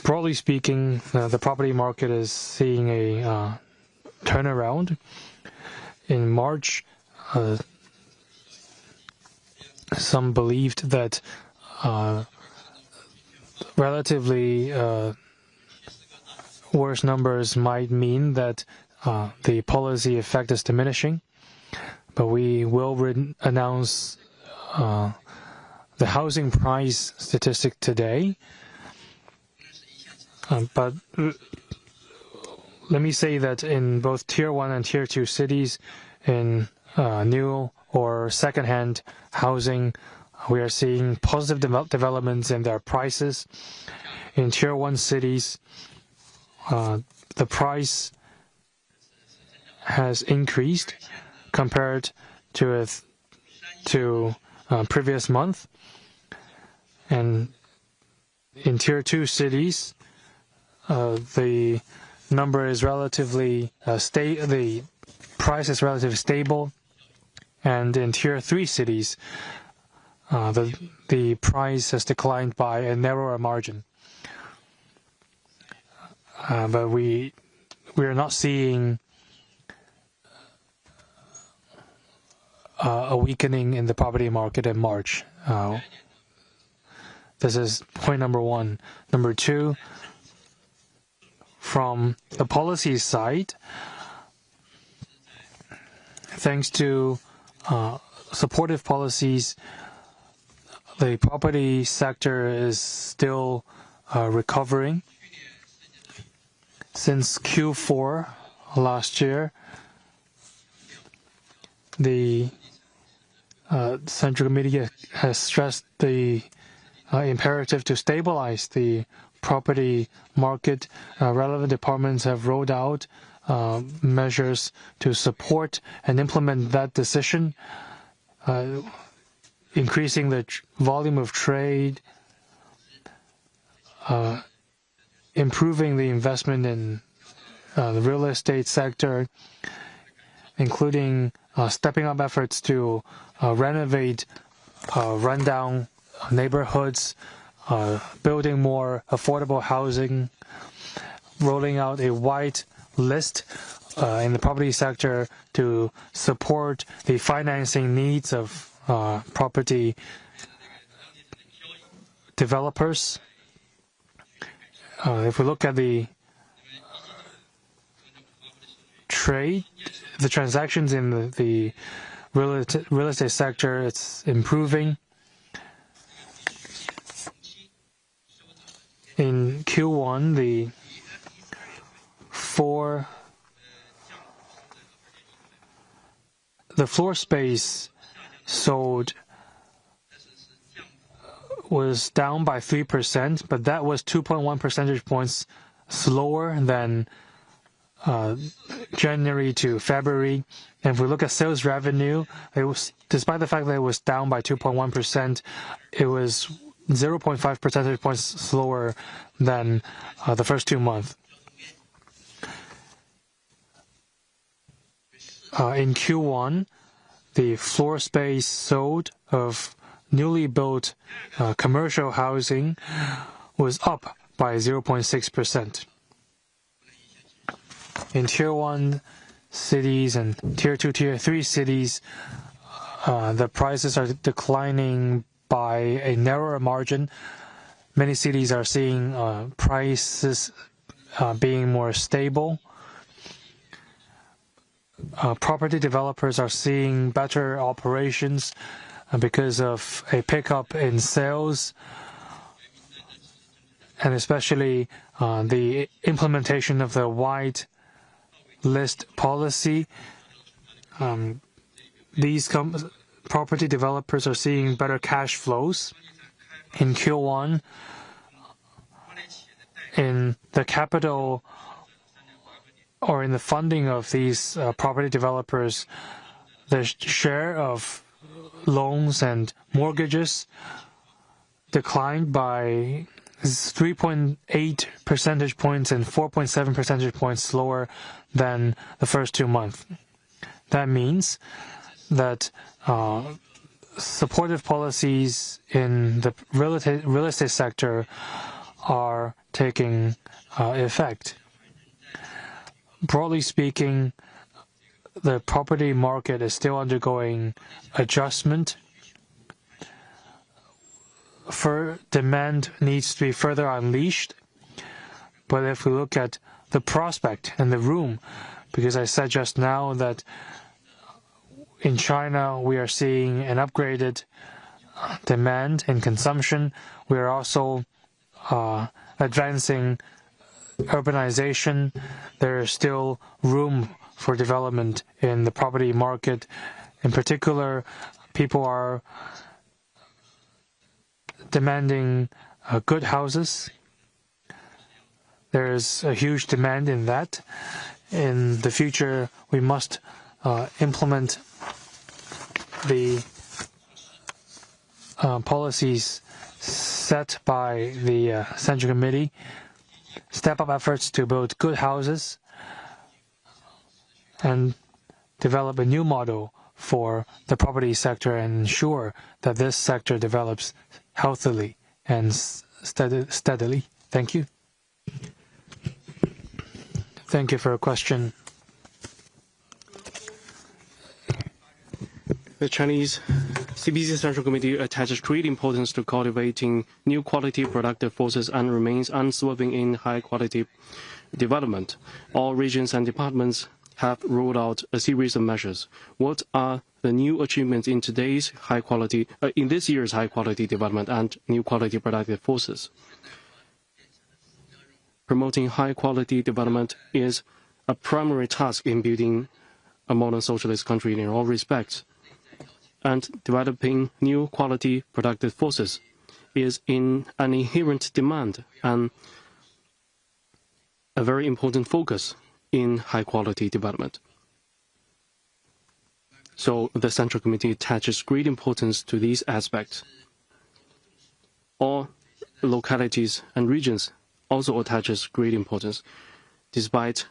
Broadly speaking, the property market is seeing a turnaround. In March, some believed that relatively worse numbers might mean that the policy effect is diminishing, but we will announce the housing price statistic today. But let me say that in both Tier 1 and Tier 2 cities, in new or second-hand housing, we are seeing positive developments in their prices. In Tier 1 cities, the price has increased compared to previous month. And in Tier 2 cities, the number is relatively the price is relatively stable, and in Tier 3 cities, the price has declined by a narrower margin. But we are not seeing a weakening in the property market in March. This is point number one. Number two, from the policy side, thanks to supportive policies, the property sector is still recovering. Since Q4 last year, the Central Committee has stressed the imperative to stabilize the property market. Relevant departments have rolled out measures to support and implement that decision, increasing the volume of trade, improving the investment in the real estate sector, including stepping up efforts to renovate rundown neighborhoods, building more affordable housing, rolling out a wide list in the property sector to support the financing needs of property developers. If we look at the trade, the transactions in the real estate sector, it's improving. In Q1, the for the floor space sold was down by 3%, but that was 2.1 percentage points slower than January to February. And if we look at sales revenue, it was, despite the fact that it was down by 2.1%, it was 0.5 percentage points slower than the first 2 months. In Q1, the floor space sold of newly built commercial housing was up by 0.6%. In Tier 1 cities and Tier 2, Tier 3 cities, the prices are declining by a narrower margin. Many cities are seeing prices being more stable. Property developers are seeing better operations because of a pickup in sales, and especially the implementation of the white list policy. These property developers are seeing better cash flows. In Q1, in the capital or in the funding of these property developers, the share of loans and mortgages declined by 3.8 percentage points and 4.7 percentage points slower than the first 2 months. That means that supportive policies in the real estate sector are taking effect. Broadly speaking, the property market is still undergoing adjustment. Demand needs to be further unleashed. But if we look at the prospect and the room, because I said just now that in China we are seeing an upgraded demand and consumption, we are also advancing urbanization. There is still room for development in the property market. In particular, people are demanding good houses. There is a huge demand in that. In the future, we must implement the policies set by the Central Committee, step up efforts to build good houses, and develop a new model for the property sector and ensure that this sector develops healthily and steadily. Thank you. Thank you for your question. The Chinese CPC Central Committee attaches great importance to cultivating new quality productive forces and remains unswerving in high-quality development. All regions and departments have rolled out a series of measures. What are the new achievements in this year's high-quality development and new quality productive forces? Promoting high-quality development is a primary task in building a modern socialist country in all respects. And developing new quality productive forces is an inherent demand and a very important focus in high-quality development. So the Central Committee attaches great importance to these aspects. All localities and regions also attaches great importance. Despite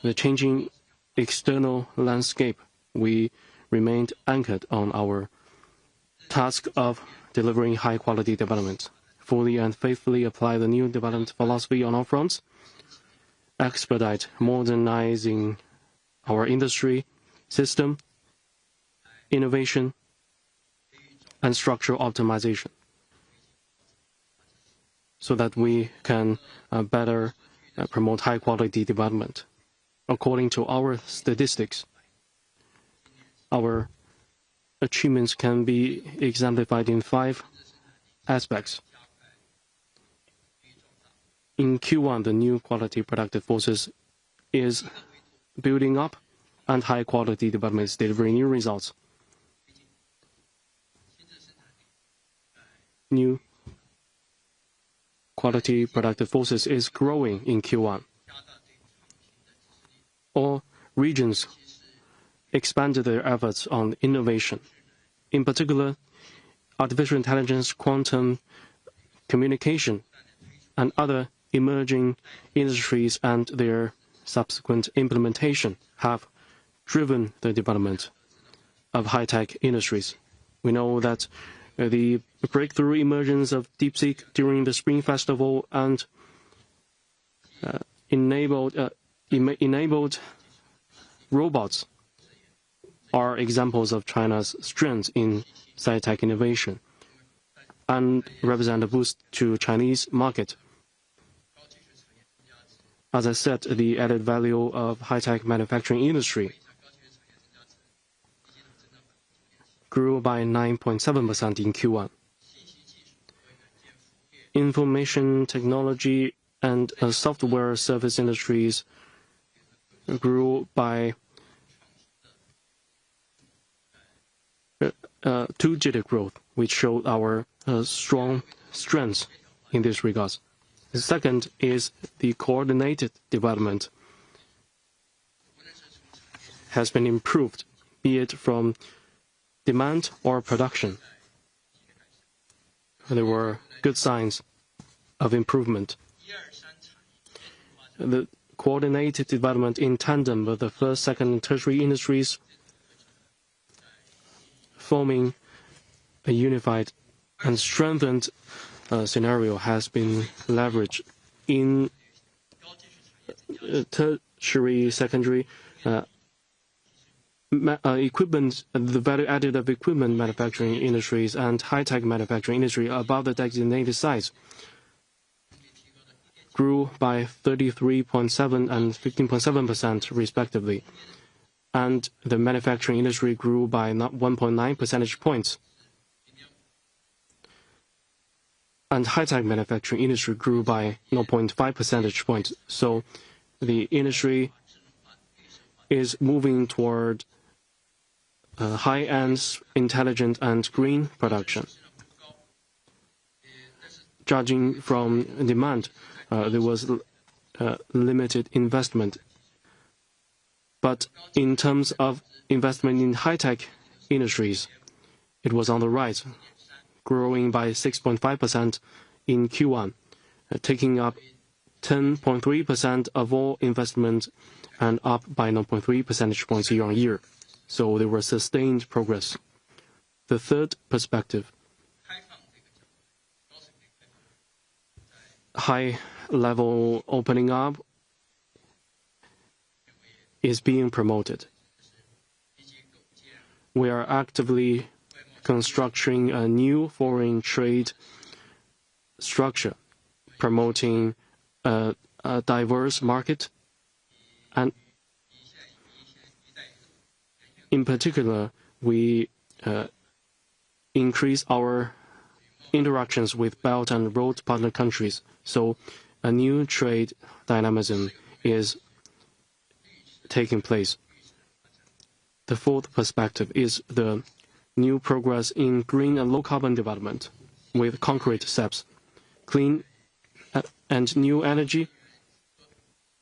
the changing external landscape, we remained anchored on our task of delivering high-quality development, fully and faithfully apply the new development philosophy on all fronts, expedite modernizing our industry system, innovation, and structural optimization, so that we can better promote high-quality development. According to our statistics, our achievements can be exemplified in 5 aspects. In Q1, the new quality productive forces is building up, and high-quality development is delivering new results. New quality productive forces is growing in Q1. All regions expanded their efforts on innovation. In particular, artificial intelligence, quantum communication, and other emerging industries and their subsequent implementation have driven the development of high-tech industries. We know that the breakthrough emergence of DeepSeek during the Spring Festival and enabled robots are examples of China's strength in sci-tech innovation and represent a boost to Chinese market. As I said, the added value of high-tech manufacturing industry grew by 9.7% in Q1. Information technology and software service industries grew by two-digit growth, which showed our strong strengths in this regard. The second is the coordinated development has been improved, be it from demand or production. There were good signs of improvement. The coordinated development in tandem with the first, second, and tertiary industries, forming a unified and strengthened scenario, has been leveraged in tertiary, secondary equipment, the value added of equipment manufacturing industries and high-tech manufacturing industry above the designated size grew by 33.7% and 15.7% respectively, and the manufacturing industry grew by 1.9 percentage points. And high-tech manufacturing industry grew by 0.5 percentage points. So the industry is moving toward high-end, intelligent, and green production. Judging from demand, there was limited investment. But in terms of investment in high-tech industries, it was on the rise, growing by 6.5% in Q1, taking up 10.3% of all investment and up by 0.3 percentage points year on year. So there was sustained progress. The third perspective, high-level opening up, is being promoted. We are actively constructing a new foreign trade structure, promoting a diverse market, and in particular, we increase our interactions with Belt and Road partner countries. So a new trade dynamism is taking place. The fourth perspective is the new progress in green and low-carbon development with concrete steps. Clean and new energy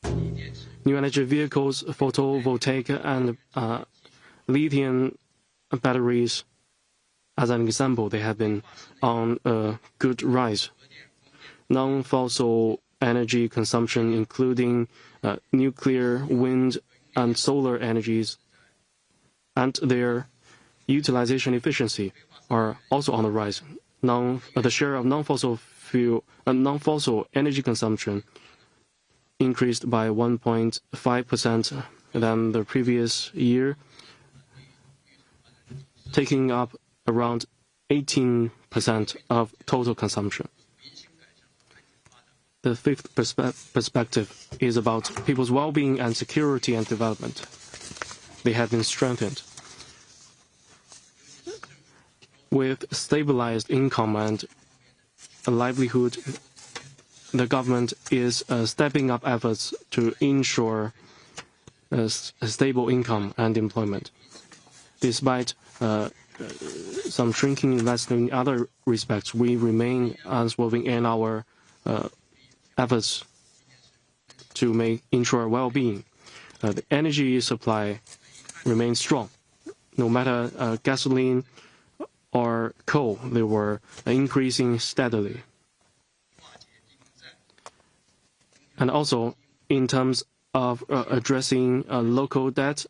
vehicles, photovoltaic and lithium batteries, as an example, they have been on a good rise. Non-fossil energy consumption, including nuclear, wind, and solar energies, and their utilization efficiency are also on the rise. The share of non-fossil energy consumption increased by 1.5% than the previous year, taking up around 18% of total consumption. The fifth perspective is about people's well-being and security and development. They have been strengthened. With stabilized income and a livelihood, the government is stepping up efforts to ensure a stable income and employment. Despite some shrinking investment in other respects, we remain unswerving in our efforts to ensure well-being. The energy supply remains strong. No matter gasoline or coal, they were increasing steadily. And also, in terms of addressing local debt,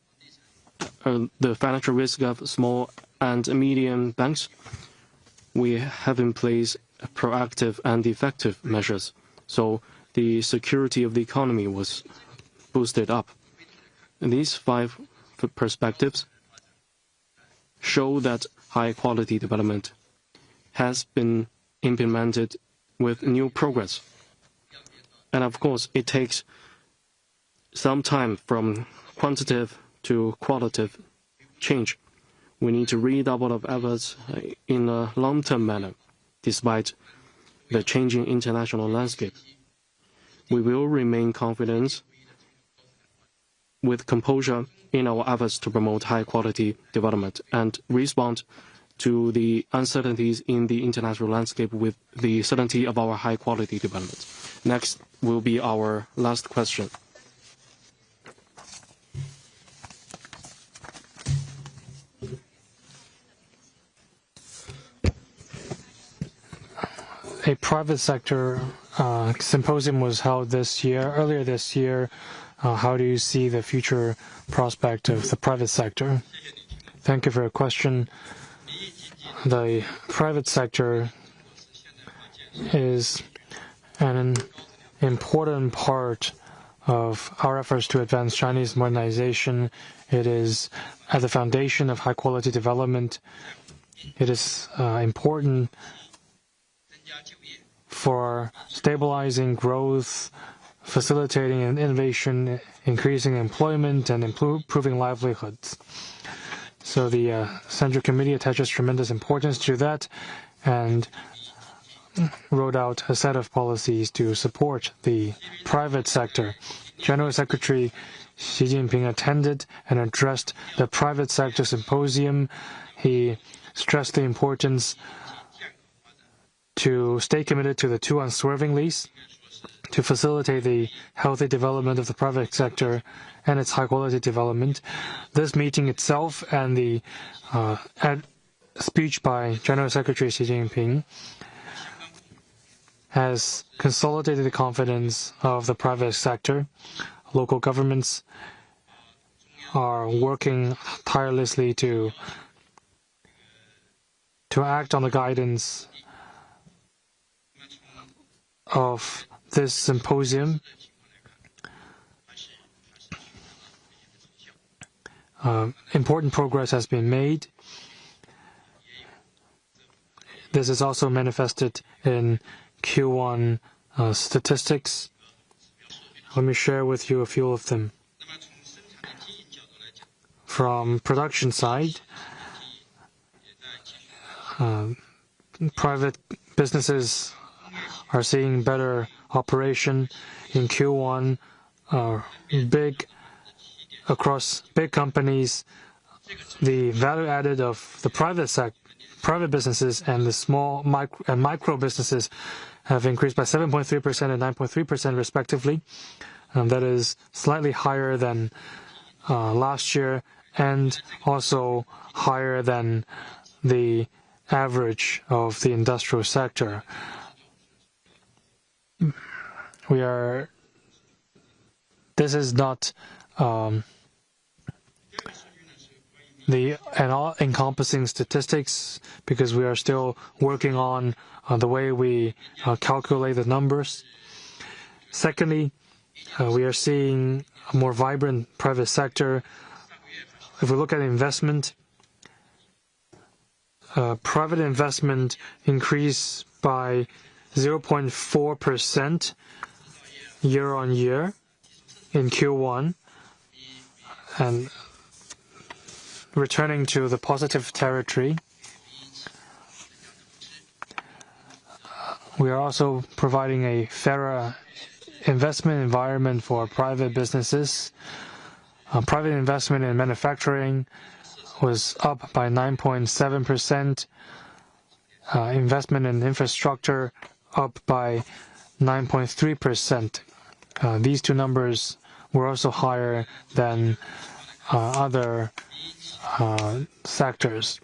the financial risk of small and medium banks, we have in place proactive and effective measures. So the security of the economy was boosted up. And these 5 perspectives show that high-quality development has been implemented with new progress. And of course, it takes some time from quantitative to qualitative change. We need to redouble of efforts in a long-term manner, despite the changing international landscape. We will remain confident with composure in our efforts to promote high-quality development and respond to the uncertainties in the international landscape with the certainty of our high-quality development. Next will be our last question. A private sector symposium was held earlier this year. How do you see the future prospect of the private sector? Thank you for your question. The private sector is an important part of our efforts to advance Chinese modernization. It is at the foundation of high-quality development. It is important for stabilizing growth, facilitating innovation, increasing employment, and improving livelihoods. So the Central Committee attaches tremendous importance to that and wrote out a set of policies to support the private sector. General Secretary Xi Jinping attended and addressed the private sector symposium. He stressed the importance to stay committed to the 2 unswervingly, to facilitate the healthy development of the private sector and its high-quality development. This meeting itself and the speech by General Secretary Xi Jinping has consolidated the confidence of the private sector. Local governments are working tirelessly to act on the guidance of this symposium. Important progress has been made. This is also manifested in Q1 statistics. Let me share with you a few of them. From production side, private businesses are seeing better operation in Q1. Across big companies, the value added of the private businesses and the small micro businesses have increased by 7.3% and 9.3% respectively. That is slightly higher than last year and also higher than the average of the industrial sector. This is not the all-encompassing statistics because we are still working on the way we calculate the numbers. Secondly, we are seeing a more vibrant private sector. If we look at investment, private investment increased by 0.4% year-on-year in Q1, and returning to the positive territory. We are also providing a fairer investment environment for private businesses. Private investment in manufacturing was up by 9.7%. Investment in infrastructure up by 9.3%. These two numbers were also higher than other sectors.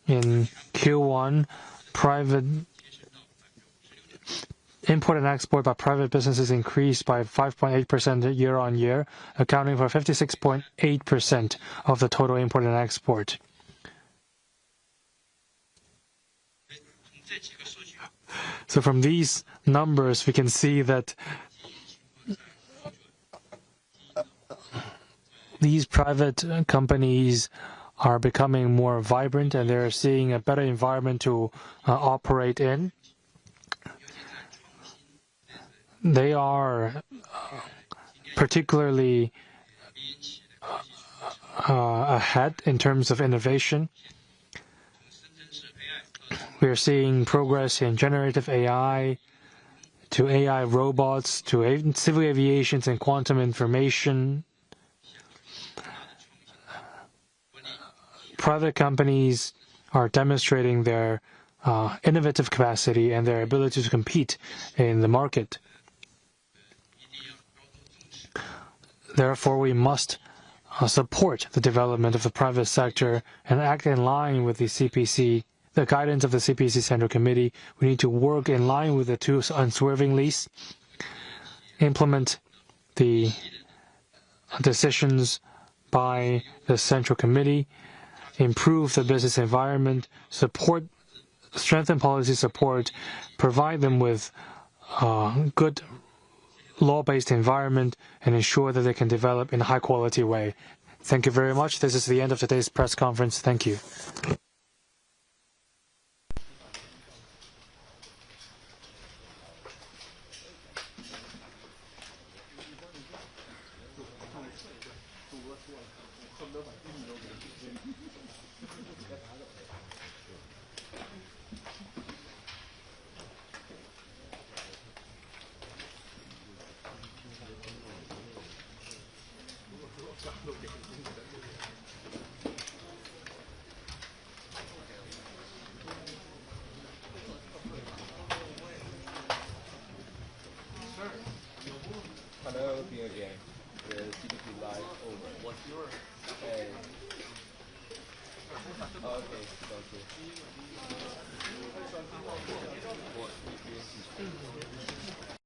In Q1, private import and export by private businesses increased by 5.8% year-on-year, accounting for 56.8% of the total import and export. So from these numbers, we can see that these private companies are becoming more vibrant and they're seeing a better environment to operate in. They are particularly ahead in terms of innovation. We are seeing progress in generative AI, to AI robots, to civil aviation and quantum information. Private companies are demonstrating their innovative capacity and their ability to compete in the market. Therefore, we must support the development of the private sector and act in line with the CPC, the guidance of the CPC Central Committee. We need to work in line with the two unswervingly, implement the decisions by the Central Committee, improve the business environment, strengthen policy support, provide them with good law-based environment, and ensure that they can develop in a high-quality way. Thank you very much. This is the end of today's press conference. Thank you. Hello, here again. The GDP live over. What's yours? Okay, okay.